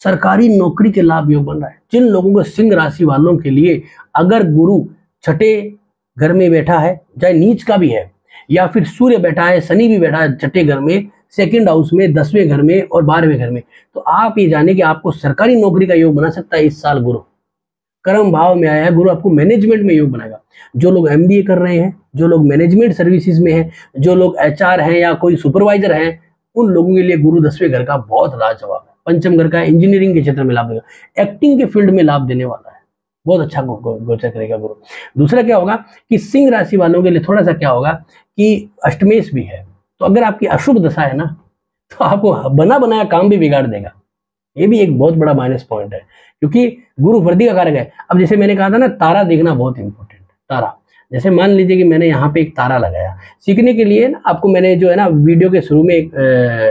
सरकारी नौकरी के लाभ योग बन रहा है। जिन लोगों को सिंह राशि वालों के लिए अगर गुरु छठे घर में बैठा है, चाहे नीच का भी है, या फिर सूर्य बैठा है, शनि भी बैठा है छठे घर में, सेकंड हाउस में, 10वें घर में और 12वें घर में, तो आप ये जाने कि आपको सरकारी नौकरी का योग बना सकता है इस साल गुरु। कर्म भाव में आया है गुरु, आपको मैनेजमेंट में योग बनाएगा। जो लोग MBA कर रहे हैं, जो लोग मैनेजमेंट सर्विसेज में हैं, जो लोग HR हैं या कोई सुपरवाइजर हैं, उन लोगों के लिए गुरु 10वें घर का बहुत लाजवाब है। पंचम घर का इंजीनियरिंग के क्षेत्र में लाभ देगा, एक्टिंग के फील्ड में लाभ देने वाला है, बहुत अच्छा गोचर करेगा गुरु। दूसरा क्या होगा कि सिंह राशि वालों के लिए थोड़ा सा क्या होगा कि अष्टमेश भी है, तो अगर आपकी अशुभ दशा है ना, तो आपको बना बनाया काम भी बिगाड़ देगा, ये भी एक बहुत बड़ा माइनस पॉइंट है, क्योंकि गुरु वर्दी का कारक है। अब जैसे मैंने कहा था ना, तारा देखना बहुत इंपॉर्टेंट है। तारा, जैसे मान लीजिए कि मैंने यहाँ पे एक तारा लगाया, सीखने के लिए ना आपको मैंने जो है ना वीडियो के शुरू में एक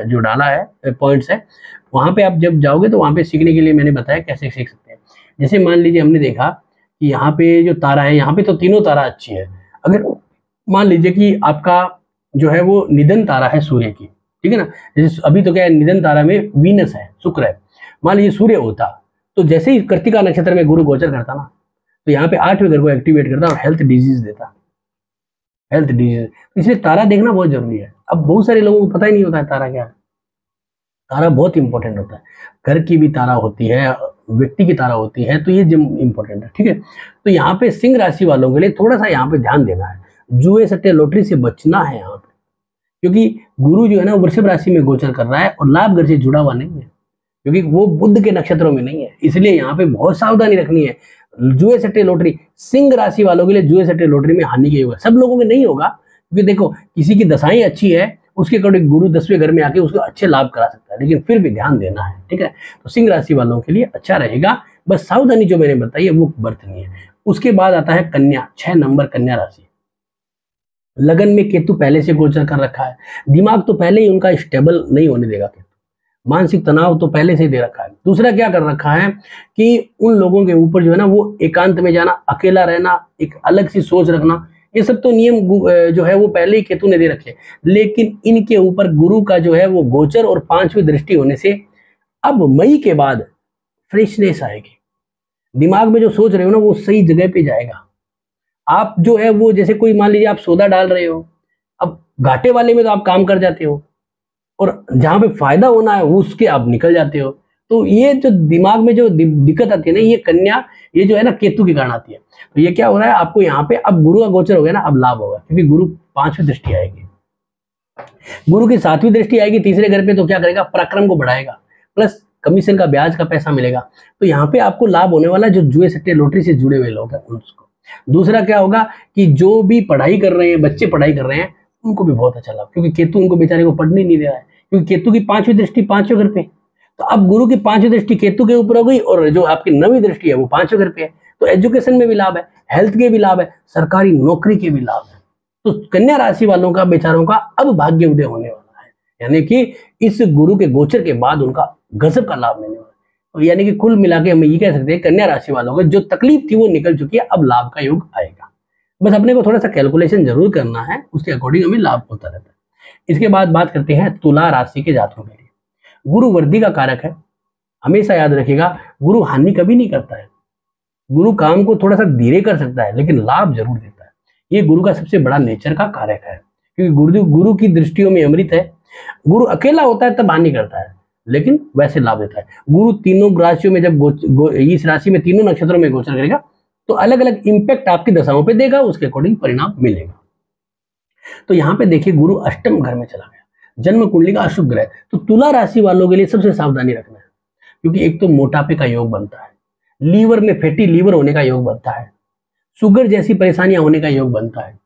जो डाला है पॉइंट्स है, वहां पे आप जब जाओगे तो वहां पे सीखने के लिए मैंने बताया कैसे सीख सकते हैं। जैसे मान लीजिए हमने देखा कि यहाँ पे जो तारा है, यहाँ पे तो तीनों तारा अच्छी है। अगर मान लीजिए कि आपका जो है वो निधन तारा है सूर्य की, ठीक है ना, जैसे अभी तो क्या है निधन तारा में वीनस है, शुक्र है, मान लीजिए सूर्य होता, तो जैसे ही कृतिका नक्षत्र में गुरु गोचर करता ना, तो यहाँ पे 8वें घर को एक्टिवेट करता और हेल्थ डिजीज देता, हेल्थ डिजीज। इसलिए तारा देखना बहुत जरूरी है। अब बहुत सारे लोगों को पता ही नहीं होता है तारा क्या है। तारा बहुत इंपॉर्टेंट होता है, घर की भी तारा होती है, व्यक्ति की तारा होती है, तो ये इंपॉर्टेंट है। ठीक है, तो यहाँ पे सिंह राशि वालों के लिए थोड़ा सा यहाँ पे ध्यान देना है, जुए सट्टे लॉटरी से बचना है यहाँ पे, क्योंकि गुरु जो है ना वृषभ राशि में गोचर कर रहा है और लाभ घर से जुड़ा हुआ नहीं है, क्योंकि वो बुध के नक्षत्रों में नहीं है, इसलिए यहाँ पे बहुत सावधानी रखनी है। जुए सट्टे लॉटरी, सिंह राशि वालों के लिए जुए सट्टे लॉटरी में हानि के योग है, सब लोगों के नहीं होगा, क्योंकि देखो किसी की दशाएं अच्छी है, उसके अकॉर्डिंग गुरु 10वें घर में आके उसको अच्छे लाभ करा सकता है, लेकिन फिर भी ध्यान देना है। ठीक है, तो सिंह राशि वालों के लिए अच्छा रहेगा, बस सावधानी जो मैंने बताई है वो बरतनी है। उसके बाद आता है कन्या, 6 नंबर कन्या राशि। लगन में केतु पहले से गोचर कर रखा है, दिमाग तो पहले ही उनका स्टेबल नहीं होने देगा केतु, मानसिक तनाव तो पहले से ही दे रखा है। दूसरा क्या कर रखा है कि उन लोगों के ऊपर जो है ना वो एकांत में जाना, अकेला रहना, एक अलग सी सोच रखना, ये सब तो नियम जो है वो पहले ही केतु ने दे रखे। लेकिन इनके ऊपर गुरु का जो है वो गोचर और 5वीं दृष्टि होने से अब मई के बाद फ्रेशनेस आएगी, दिमाग में जो सोच रहे हो ना वो सही जगह पे जाएगा। आप जो है वो जैसे कोई मान लीजिए आप सौदा डाल रहे हो, अब घाटे वाले में तो आप काम कर जाते हो और जहां पे फायदा होना है वो उसके आप निकल जाते हो। तो ये जो दिमाग में जो दिक्कत आती है ना, ये कन्या, ये जो है ना केतु के कारण आती है। तो ये क्या हो रहा है आपको यहाँ पे, अब गुरु का गोचर हो गया ना, अब लाभ होगा क्योंकि गुरु 5वीं दृष्टि आएगी, गुरु की 7वीं दृष्टि आएगी तीसरे घर पे, तो क्या करेगा, पराक्रम को बढ़ाएगा, प्लस कमीशन का ब्याज का पैसा मिलेगा। तो यहाँ पे आपको लाभ होने वाला है जो जुए सट्टे लॉटरी से जुड़े हुए लोग हैं उनको। दूसरा क्या होगा कि जो भी पढ़ाई कर रहे हैं, बच्चे पढ़ाई कर रहे हैं, उनको भी बहुत अच्छा लाभ, क्योंकि केतु उनको बेचारे को पढ़ने नहीं दे रहा है, क्योंकि केतु की 5वीं दृष्टि 5वें घर पे। तो अब गुरु की 5वीं दृष्टि केतु के ऊपर हो गई और जो आपकी 9वीं दृष्टि है वो 5वें घर पे है। तो एजुकेशन में भी लाभ है, हेल्थ के भी लाभ है, सरकारी नौकरी के भी लाभ है। तो कन्या राशि वालों का, बेचारों का अब भाग्य उदय होने वाला है, यानी कि इस गुरु के गोचर के बाद उनका गजब का लाभ मिलने वाला है। तो यानी कि कुल मिला के हम ये कह सकते हैं कन्या राशि वालों को जो तकलीफ थी वो निकल चुकी है, अब लाभ का योग आएगा। बस अपने को थोड़ा सा कैलकुलेशन जरूर करना है, उसके अकॉर्डिंग हमें लाभ होता रहता है। इसके बाद बात करते हैं तुला राशि के जातकों के लिए। गुरु वृद्धि का कारक है, हमेशा याद रखिएगा, गुरु हानि कभी नहीं करता है, गुरु काम को थोड़ा सा धीरे कर सकता है लेकिन लाभ जरूर देता है। ये गुरु का सबसे बड़ा नेचर का कारक है, क्योंकि गुरु की दृष्टियों में अमृत है। गुरु अकेला होता है तब हानि करता है, लेकिन वैसे लाभ देता है। गुरु तीनों राशियों में जब इस राशि में तीनों नक्षत्रों में गोचर करेगा तो अलग अलग इंपैक्ट आपकी दशाओं पे देगा, उसके अकॉर्डिंग परिणाम मिलेगा। तो यहाँ पे देखिए गुरु अष्टम घर में चला गया, जन्म कुंडली का अशुभ ग्रह। तो तुला राशि वालों के लिए सबसे सावधानी रखना है, क्योंकि एक तो मोटापे का योग बनता है, लीवर में फैटी लीवर होने का योग बनता है, शुगर जैसी परेशानियां होने का योग बनता है,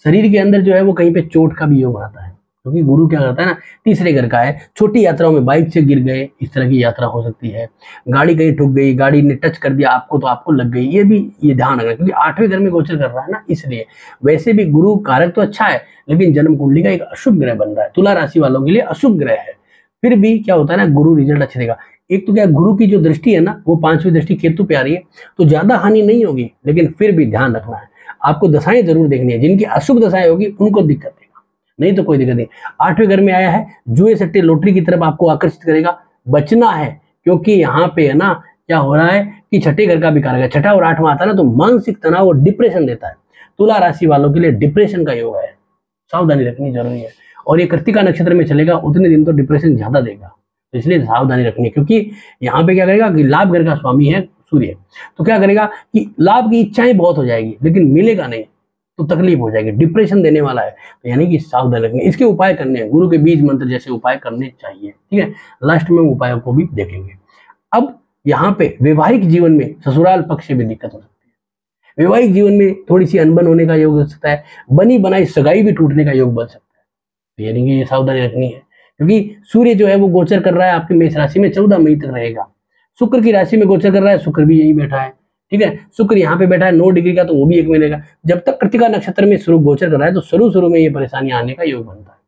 शरीर के अंदर जो है वो कहीं पे चोट का भी योग बनता है, क्योंकि गुरु क्या करता है ना, तीसरे घर का है। छोटी यात्राओं में बाइक से गिर गए, इस तरह की यात्रा हो सकती है, गाड़ी कहीं ठुक गई, गाड़ी ने टच कर दिया आपको तो आपको लग गई, ये ध्यान रखना, क्योंकि 8वें घर में गोचर कर रहा है ना, इसलिए। वैसे भी गुरु कारक तो अच्छा है, लेकिन जन्म कुंडली का एक अशुभ ग्रह बन रहा है, तुला राशि वालों के लिए अशुभ ग्रह है। फिर भी क्या होता है ना, गुरु रिजल्ट अच्छे देगा। एक तो क्या, गुरु की जो दृष्टि है ना वो 5वीं दृष्टि केतु पे आ रही है, तो ज्यादा हानि नहीं होगी, लेकिन फिर भी ध्यान रखना है, आपको दशाएं जरूर देखनी है, जिनकी अशुभ दशाएं होगी उनको दिक्कत देगा, नहीं तो कोई दिक्कत नहीं। 8वें घर में आया है, जुए सट्टे लॉटरी की तरफ आपको आकर्षित करेगा, बचना है, क्योंकि यहाँ पे है ना क्या हो रहा है कि छठे घर का भी कारक है, छठा और 8वां आता है ना, तो मानसिक तनाव और डिप्रेशन देता है। तुला राशि वालों के लिए डिप्रेशन का योग है, सावधानी रखनी जरूरी है। और ये कृत्तिका नक्षत्र में चलेगा उतने दिन तो डिप्रेशन ज्यादा देगा, तो इसलिए सावधानी रखनी है, क्योंकि यहाँ पे क्या करेगा कि लाभ घर का स्वामी है सूर्य, तो क्या करेगा कि लाभ की इच्छाएं बहुत हो जाएगी लेकिन मिलेगा नहीं, तो तकलीफ हो जाएगी, डिप्रेशन देने वाला है, तो यानी कि सावधान रखनी। इसके उपाय करने हैं, गुरु के बीज मंत्र जैसे उपाय करने चाहिए, ठीक है, लास्ट में हम उपायों को भी देखेंगे। अब यहाँ पे वैवाहिक जीवन में ससुराल पक्ष से भी दिक्कत हो सकती है, वैवाहिक जीवन में थोड़ी सी अनबन होने का योग हो सकता है, बनी बनाई सगाई भी टूटने का योग बन सकता है, तो यानी कि ये सावधानी रखनी है, क्योंकि सूर्य जो है वो गोचर कर रहा है आपके मेष राशि में, 14 मई तक रहेगा। शुक्र की राशि में गोचर कर रहा है, शुक्र भी यही बैठा है, ठीक है, शुक्र यहाँ पे बैठा है 9 डिग्री का, तो वो भी 1 महीने का। जब तक कृत्तिका नक्षत्र में शुरू गोचर कर रहा है तो शुरू में ये परेशानी आने का योग बनता है।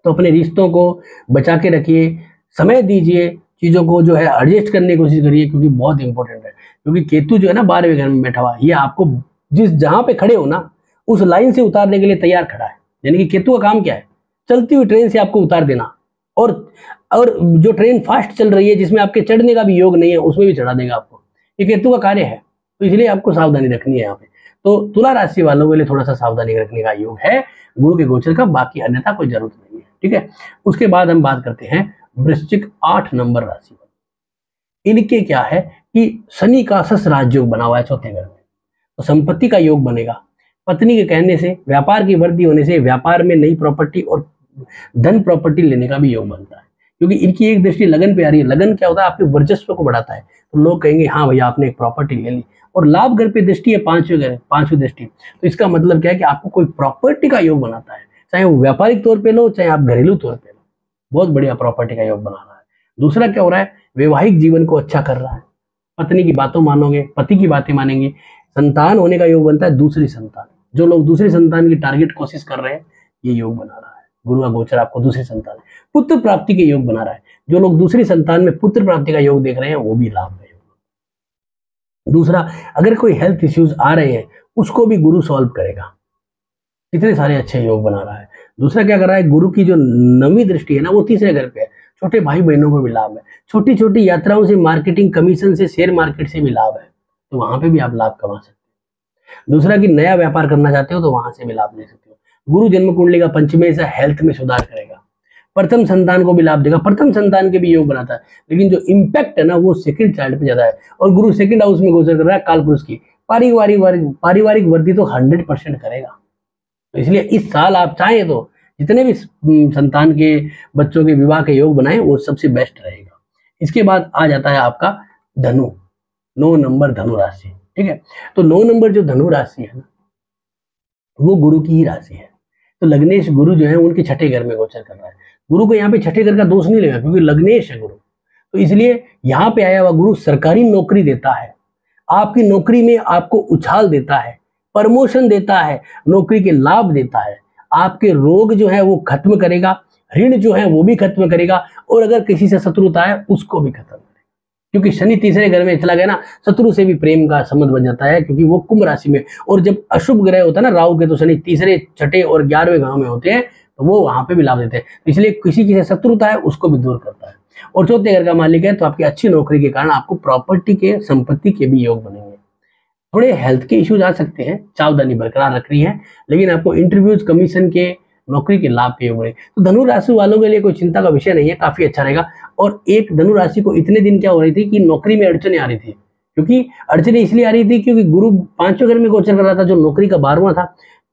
तो अपने रिश्तों को बचा के रखिए, समय दीजिए, चीजों को जो है एडजस्ट करने की कोशिश करिए, क्योंकि बहुत इंपॉर्टेंट है। क्योंकि केतु जो है ना 12वें घर में बैठा हुआ है, ये आपको जिस जहां पे खड़े हो ना उस लाइन से उतारने के लिए तैयार खड़ा है। यानी कि केतु का काम क्या है, चलती हुई ट्रेन से आपको उतार देना, और जो ट्रेन फास्ट चल रही है जिसमें आपके चढ़ने का भी योग नहीं है उसमें भी चढ़ा देगा आपको, ये केतु का कार्य है। तो इसलिए आपको सावधानी रखनी है यहाँ पे। तो तुला राशि वालों के लिए थोड़ा सा सावधानी रखने का योग है गुरु के गोचर का, बाकी अन्यथा कोई जरूरत नहीं है, ठीक है। उसके बाद हम बात करते हैं वृश्चिक 8 नंबर राशि पर। इनके क्या है कि शनि का सस राजयोग बना हुआ है 4थे घर में, तो संपत्ति का योग बनेगा। पत्नी के कहने से, व्यापार की वृद्धि होने से, व्यापार में नई प्रॉपर्टी और धन प्रॉपर्टी लेने का भी योग बनता है, क्योंकि इनकी एक दृष्टि लगन पे आ रही है। लगन क्या होता है, आपके वर्चस्व को बढ़ाता है, तो लोग कहेंगे हाँ भैया आपने एक प्रॉपर्टी ले ली। और लाभ घर पे दृष्टि है 5वें घर, 5वीं दृष्टि, तो इसका मतलब क्या है कि आपको कोई प्रॉपर्टी का योग बनाता है, चाहे वो व्यापारिक तौर पे लो चाहे आप घरेलू तौर पे लो, बहुत बढ़िया प्रॉपर्टी का योग बना रहा है। दूसरा क्या हो रहा है, वैवाहिक जीवन को अच्छा कर रहा है, पत्नी की बातों मानोगे, पति की बातें मानेंगे, संतान होने का योग बनता है, दूसरी संतान। जो लोग दूसरी संतान की टारगेट कोशिश कर रहे हैं, ये योग बना रहा है। गुरु का गोचर आपको दूसरी संतान, पुत्र प्राप्ति के योग बना रहा है। जो लोग दूसरी संतान में पुत्र प्राप्ति का योग देख रहे हैं, वो भी लाभ है। दूसरा, अगर कोई हेल्थ इश्यूज आ रहे हैं, उसको भी गुरु सॉल्व करेगा। कितने सारे अच्छे योग बना रहा है। दूसरा क्या कर रहा है, गुरु की जो 9वीं दृष्टि है ना, वो तीसरे घर पे है। छोटे भाई बहनों को भी लाभ है। छोटी छोटी यात्राओं से, मार्केटिंग कमीशन से, शेयर मार्केट से भी लाभ है, तो वहां पे भी आप लाभ कमा सकते हो। दूसरा कि नया व्यापार करना चाहते हो तो वहां से भी लाभ ले सकते हो। गुरु जन्म कुंडली का पंचमेश है, हेल्थ में सुधार करेगा। प्रथम संतान को भी लाभ देगा। प्रथम संतान के भी योग बनाता है, लेकिन जो इम्पैक्ट है ना, वो सेकंड चाइल्ड पे ज्यादा है। और गुरु सेकंड हाउस में गोचर कर रहा है कालपुरुष की। पारिवारिक वृद्धि तो 100% करेगा। तो इसलिए इस साल आप चाहें तो जितने भी संतान के बच्चों के विवाह के योग बनाए, वो सबसे बेस्ट रहेगा। इसके बाद आ जाता है आपका धनु, 9 नंबर धनु राशि। ठीक है, तो 9 नंबर जो धनु राशि है ना, वो गुरु की ही राशि है। तो लग्नेश गुरु जो है उनके छठे घर में गोचर कर रहा है। गुरु को यहाँ पे छठे घर का दोष नहीं लेगा, क्योंकि लग्नेश है गुरु। तो इसलिए यहाँ पे आया हुआ गुरु सरकारी नौकरी देता है, आपकी नौकरी में आपको उछाल देता है, प्रमोशन देता है, नौकरी के लाभ देता है। आपके रोग जो है वो खत्म करेगा, ऋण जो है वो भी खत्म करेगा, और अगर किसी से शत्रुता है उसको भी खत्म करेगा। क्योंकि शनि तीसरे घर में चला गया ना, शत्रु से भी प्रेम का संबंध बन जाता है, क्योंकि वो कुंभ राशि में। और जब अशुभ ग्रह होता है ना, राहु के, तो शनि तीसरे, छठे और 11वें गांव में होते हैं, तो वो वहां पे भी लाभ देते हैं। इसलिए किसी की शत्रुता है उसको भी दूर करता है। और चौथे घर का मालिक है, तो आपकी अच्छी नौकरी के कारण आपको प्रॉपर्टी के, संपत्ति के भी योग बनेंगे। थोड़े हेल्थ के इश्यूज आ सकते हैं, सावधानी बरकरार रखनी है, लेकिन आपको इंटरव्यूज, कमीशन के, नौकरी के लाभ के योग बने। तो धनु राशि वालों के लिए कोई चिंता का विषय नहीं है, काफी अच्छा रहेगा। और एक धनु राशि को इतने दिन क्या हो रही थी कि नौकरी में अड़चने आ रही थी, क्योंकि अड़चने इसलिए आ रही थी क्योंकि गुरु 5वें घर में गोचर कर रहा था, जो नौकरी का 12वां था।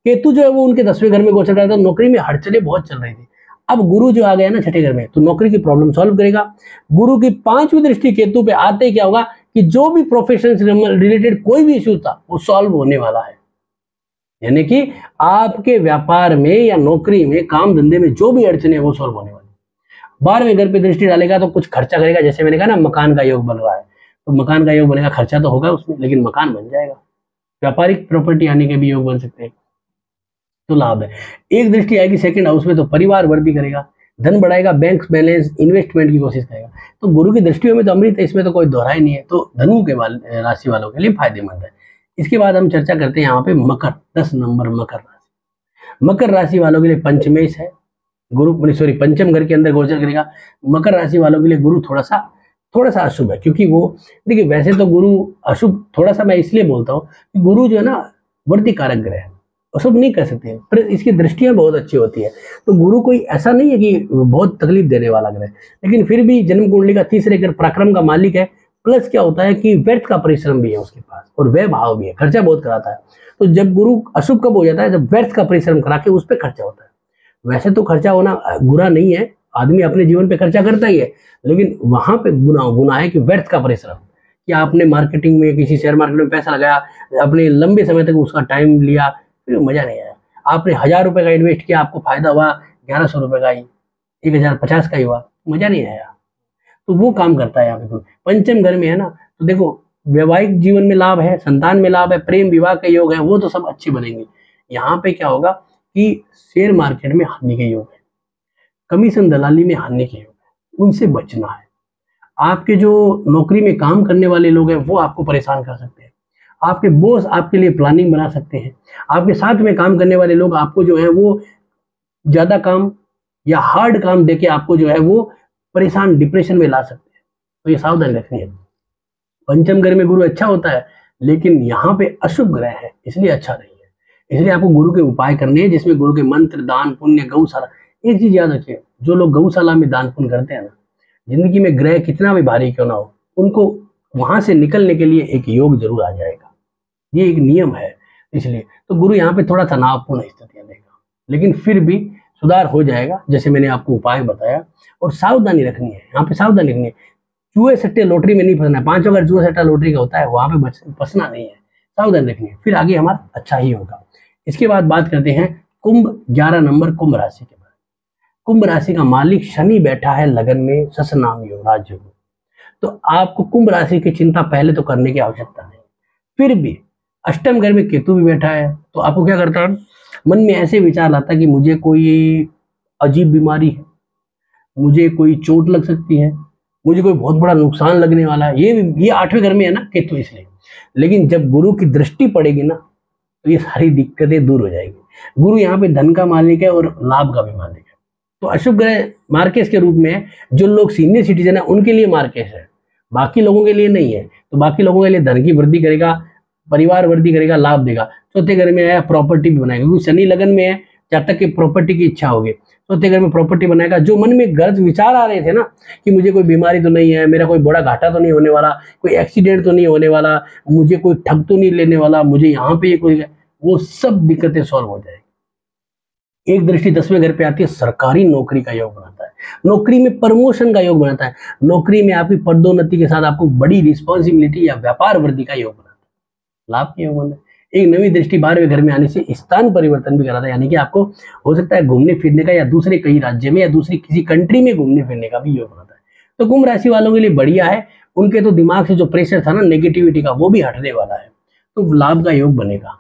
केतु जो है वो उनके 10वें घर में गोचर कर रहा था, नौकरी में अड़चने बहुत चल रही थी। अब गुरु जो आ गया ना छठे घर में, तो नौकरी की प्रॉब्लम सॉल्व करेगा। गुरु की 5वीं दृष्टि केतु पे आते ही क्या होगा कि जो भी प्रोफेशन से रिलेटेड कोई भी इश्यू था, वो सॉल्व होने वाला है। यानी कि आपके व्यापार में या नौकरी में, काम धंधे में जो भी अड़चने है वो सॉल्व होने वाली। 12वें घर पे दृष्टि डालेगा तो कुछ खर्चा करेगा। जैसे मैंने कहा ना, मकान का योग बन रहा है, तो मकान का योग बनेगा, खर्चा तो होगा उसमें, लेकिन मकान बन जाएगा। व्यापारिक प्रॉपर्टी आने के भी योग बन सकते हैं, तो लाभ है। एक दृष्टि आएगी सेकंड हाउस में, तो परिवार वृद्धि करेगा, धन बढ़ाएगा, बैंक बैलेंस, इन्वेस्टमेंट की कोशिश करेगा। तो गुरु की दृष्टियों में तो अमृत है, इसमें तो कोई दोहरा ही नहीं है। तो धनु के राशि वालों के लिए फायदेमंद है। इसके बाद हम चर्चा करते हैं यहाँ पे मकर, 10 नंबर मकर राशि। मकर राशि वालों के लिए पंचमेश है, गुरु सॉरी पंचम घर के अंदर गोचर करेगा। मकर राशि वालों के लिए गुरु थोड़ा सा अशुभ है, क्योंकि वो, देखिए वैसे तो गुरु अशुभ थोड़ा सा मैं इसलिए बोलता हूँ कि गुरु जो है ना वृद्धि कारक ग्रह है, अशुभ नहीं कह सकते हैं, पर इसकी दृष्टियां बहुत अच्छी होती है। तो गुरु कोई ऐसा नहीं है कि बहुत तकलीफ देने वाला ग्रह, लेकिन फिर भी जन्म कुंडली का तीसरे घर पराक्रम का मालिक है। प्लस क्या होता है कि व्यर्थ का परिश्रम भी है उसके पास, और व्यय भाव भी है, खर्चा बहुत कराता है। तो जब गुरु अशुभ कब हो जाता है, जब व्यर्थ का परिश्रम करा के उस पर खर्चा होता है। वैसे तो खर्चा होना बुरा नहीं है, आदमी अपने जीवन पे खर्चा करता ही है, लेकिन वहां पे गुना है कि व्यर्थ का परिश्रम, कि आपने मार्केटिंग में, किसी शेयर मार्केट में पैसा लगाया, अपने लंबे समय तक उसका टाइम लिया, फिर मजा नहीं आया। आपने 1000 रुपए का इन्वेस्ट किया, आपको फायदा हुआ 1100 रुपए का ही, 1050 का ही हुआ, मजा नहीं आया। तो वो काम करता है यहाँ पे। पंचम घर में है ना, तो देखो वैवाहिक जीवन में लाभ है, संतान में लाभ है, प्रेम विवाह के योग है, वो तो सब अच्छे बनेंगे। यहाँ पे क्या होगा कि शेयर मार्केट में हानि के योग है, कमीशन दलाली में हानि के योग है, उनसे बचना है। आपके जो नौकरी में काम करने वाले लोग हैं, वो आपको परेशान कर सकते हैं। आपके बॉस आपके लिए प्लानिंग बना सकते हैं। आपके साथ में काम करने वाले लोग आपको जो है वो ज्यादा काम या हार्ड काम देके आपको जो है वो परेशान, डिप्रेशन में ला सकते हैं। तो ये सावधानी रखनी है। पंचम घर में गुरु अच्छा होता है, लेकिन यहाँ पे अशुभ ग्रह है, इसलिए अच्छा नहीं है। इसलिए आपको गुरु के उपाय करने हैं, जिसमें गुरु के मंत्र, दान पुण्य, गौशाला। एक चीज याद रखिए, जो लोग गौशाला में दान पुण्य करते हैं ना, जिंदगी में ग्रह कितना भी भारी क्यों ना हो, उनको वहां से निकलने के लिए एक योग जरूर आ जाएगा। ये एक नियम है। इसलिए तो गुरु यहाँ पे थोड़ा तनावपूर्ण स्थितियां देगा, लेकिन फिर भी सुधार हो जाएगा, जैसे मैंने आपको उपाय बताया। और सावधानी रखनी है, यहाँ पे सावधानी रखनी है। जुए सट्टे लॉटरी में नहीं फंसना है। 5 अगर जुआ सट्टा लॉटरी का होता है, वहां पे फंसना नहीं है, सावधानी रखनी है, फिर आगे हमारा अच्छा ही होगा। इसके बाद बात करते हैं कुंभ, 11 नंबर कुंभ राशि के बारे में। कुंभ राशि का मालिक शनि बैठा है लगन में, ससनाम योग, राज योग। तो आपको कुंभ राशि की चिंता पहले तो करने की आवश्यकता नहीं, फिर भी अष्टम घर में केतु भी बैठा है तो आपको क्या करता है, मन में ऐसे विचार लाता है कि मुझे कोई अजीब बीमारी है, मुझे कोई चोट लग सकती है, मुझे कोई बहुत बड़ा नुकसान लगने वाला है। ये 8वें घर में है ना केतु, इसलिए। लेकिन जब गुरु की दृष्टि पड़ेगी ना तो ये सारी दिक्कतें दूर हो जाएगी। गुरु यहाँ पे धन का मालिक है और लाभ का भी मालिक है। तो अशुभ ग्रह मार्केश के रूप में है। जो लोग सीनियर सिटीजन है उनके लिए मार्केश है, बाकी लोगों के लिए नहीं है। तो बाकी लोगों के लिए धन की वृद्धि करेगा, परिवार वृद्धि करेगा, लाभ देगा। चौथे घर में है प्रॉपर्टी भी बनाएगा, क्योंकि शनि लगन में है, जातक की प्रॉपर्टी की इच्छा होगी। चौथे घर में प्रॉपर्टी बनाएगा। जो मन में गलत विचार आ रहे थे ना कि मुझे कोई बीमारी तो नहीं है, मेरा कोई बड़ा घाटा तो नहीं होने वाला, कोई एक्सीडेंट तो नहीं होने वाला, मुझे कोई ठग तो नहीं लेने वाला, मुझे यहाँ पे कोई, वो सब दिक्कतें सॉल्व हो जाएगी। एक दृष्टि 10वें घर पे आती है, सरकारी नौकरी का योग बनाता है, नौकरी में प्रमोशन का योग बनाता है, नौकरी में आपकी पदोन्नति के साथ आपको बड़ी रिस्पॉन्सिबिलिटी या व्यापार वृद्धि का योग बनाता है, लाभ के योग बनाता है। एक नवी दृष्टि 12वें घर में आने से स्थान परिवर्तन भी कराता है, यानी कि आपको हो सकता है घूमने फिरने का या दूसरे कई राज्य में या दूसरी किसी कंट्री में घूमने फिरने का भी योग बनाता है। तो कुंभ राशि वालों के लिए बढ़िया है, उनके तो दिमाग से जो प्रेशर था ना नेगेटिविटी का, वो भी हटने वाला है, तो लाभ का योग बनेगा,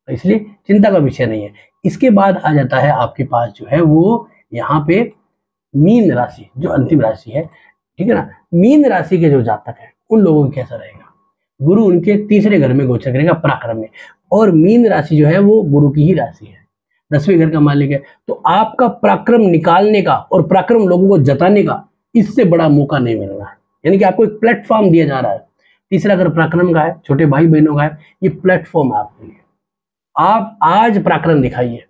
तो इसलिए चिंता का विषय नहीं है। इसके बाद आ जाता है आपके पास जो है वो यहाँ पे मीन राशि, जो अंतिम राशि है, ठीक है ना। मीन राशि के जो जातक है उन लोगों को कैसा रहेगा, गुरु उनके 3रे घर में गोचर करेगा पराक्रम में, और मीन राशि जो है वो गुरु की ही राशि है, 10वें घर का मालिक है। तो आपका पराक्रम निकालने का और पराक्रम लोगों को जताने का इससे बड़ा मौका नहीं मिल रहा है, यानी कि आपको एक प्लेटफॉर्म दिया जा रहा है। 3रा घर पराक्रम का है, छोटे भाई बहनों का है, ये प्लेटफॉर्म है आपके लिए। आप आज पराक्रम दिखाइए,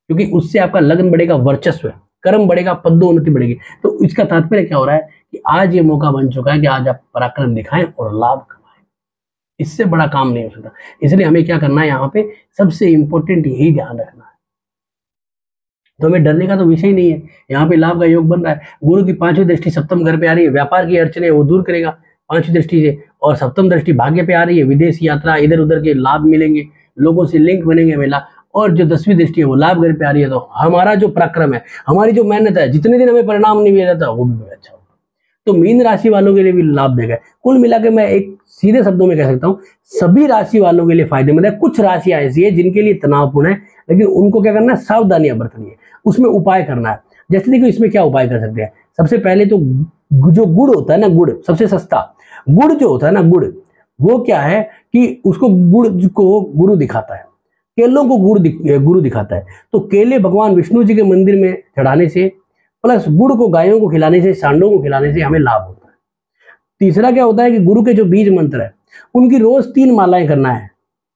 क्योंकि उससे आपका लगन बढ़ेगा, वर्चस्व, कर्म बढ़ेगा, पदोन्नति बढ़ेगी। तो इसका तात्पर्य क्या हो रहा है कि आज ये मौका बन चुका है कि आज आप पराक्रम दिखाएं और लाभ कमाएं, इससे बड़ा काम नहीं हो सकता। इसलिए हमें क्या करना है, यहाँ पे सबसे इंपॉर्टेंट यही ध्यान रखना है। तो हमें डरने का तो विषय ही नहीं है, यहाँ पे लाभ का योग बन रहा है। गुरु की 5वीं दृष्टि सप्तम घर पे आ रही है, व्यापार की अड़चने वो दूर करेगा 5वीं दृष्टि से, और सप्तम दृष्टि भाग्य पे आ रही है, विदेश यात्रा, इधर उधर के लाभ मिलेंगे, लोगों से लिंक बनेंगे मेला। और जो 10वीं दृष्टि है वो लाभ घर पे आ रही है, तो हमारा जो पराक्रम है, हमारी जो मेहनत है, जितने दिन हमें परिणाम नहीं मिल रहा था वो भी अच्छा होगा। तो मीन राशि वालों के लिए भी लाभ देगा। कुल मिला के मैं एक सीधे शब्दों में कह सकता हूँ, सभी राशि वालों के लिए फायदेमंद है। कुछ राशियां ऐसी है जिनके लिए तनावपूर्ण है, लेकिन उनको क्या करना है, सावधानियां बरतनी है, उसमें उपाय करना है। जैसे देखो इसमें क्या उपाय कर सकते हैं, सबसे पहले तो जो गुड़ होता है ना, गुड़ सबसे सस्ता, गुड़ जो होता है ना, गुड़, वो क्या है कि उसको गुड़ को गुरु दिखाता है, केलों को गुरु दिखाता है। तो केले भगवान विष्णु जी के मंदिर में चढ़ाने से, प्लस गुड़ को गायों को खिलाने से, सांडों को खिलाने से हमें लाभ होता है। तीसरा क्या होता है कि गुरु के जो बीज मंत्र है उनकी रोज 3 मालाएं करना है,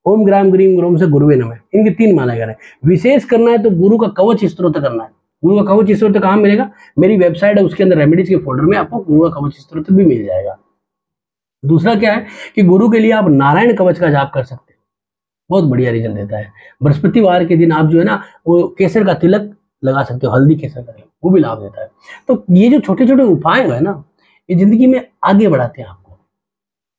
ओम ग्राम ग्रीम ग्रोम से गुरुवे नमः, इनकी 3 मालाएं करना है। विशेष करना है तो गुरु का कवच स्तोत्र करना है। गुरु का कवच स्तोत्र कहाँ मिलेगा, मेरी वेबसाइट है उसके अंदर रेमेडीज के फोल्डर में आपको गुरु का कवच स्तोत्र भी मिल जाएगा। दूसरा क्या है कि गुरु के लिए आप नारायण कवच का जाप कर सकते हैं, बहुत बढ़िया रिजल्ट देता है। बृहस्पतिवार के दिन आप जो है ना वो केसर का तिलक लगा सकते हो, हल्दी केसर का तिलक, वो भी लाभ देता है। तो ये जो छोटे छोटे उपाय है ना, ये जिंदगी में आगे बढ़ाते हैं आपको।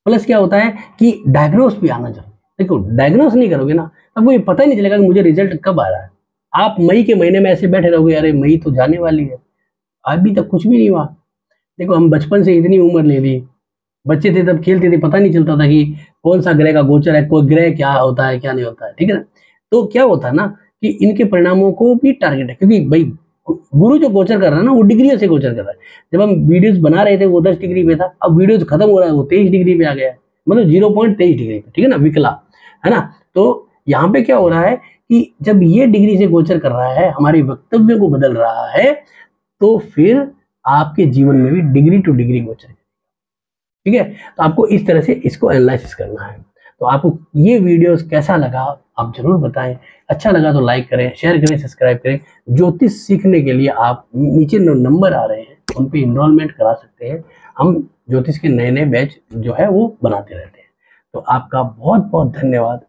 प्लस क्या होता है कि डायग्नोस भी आना चाहिए। देखो डायग्नोस नहीं करोगे ना, आपको ये पता ही नहीं चलेगा कि मुझे रिजल्ट कब आ रहा है। आप मई के महीने में ऐसे बैठे रहोगे, अरे मई तो जाने वाली है, अभी तक कुछ भी नहीं हुआ। देखो हम बचपन से इतनी उम्र ले ली, बच्चे थे तब खेलते थे, पता नहीं चलता था कि कौन सा ग्रह का गोचर है, कोई ग्रह क्या होता है क्या नहीं होता है, ठीक है ना। तो क्या होता है ना कि इनके परिणामों को भी टारगेट है, क्योंकि भाई गुरु जो गोचर कर रहा है ना वो डिग्रियों से गोचर कर रहा है। जब हम वीडियोस बना रहे थे वो 10 डिग्री पे था, अब वीडियोस खत्म हो रहा है वो 23 डिग्री पे आ गया है, मतलब 0.23 डिग्री पे, ठीक है ना, विकला है ना। तो यहाँ पे क्या हो रहा है कि जब ये डिग्री से गोचर कर रहा है, हमारे वक्तव्य को बदल रहा है, तो फिर आपके जीवन में भी डिग्री टू डिग्री गोचर है, ठीक है। तो आपको इस तरह से इसको एनालिसिस करना है। तो आपको ये वीडियोस कैसा लगा आप जरूर बताएं, अच्छा लगा तो लाइक करें, शेयर करें, सब्सक्राइब करें। ज्योतिष सीखने के लिए आप नीचे नंबर आ रहे हैं उन पे इनरोलमेंट करा सकते हैं, हम ज्योतिष के नए नए बैच जो है वो बनाते रहते हैं। तो आपका बहुत बहुत धन्यवाद।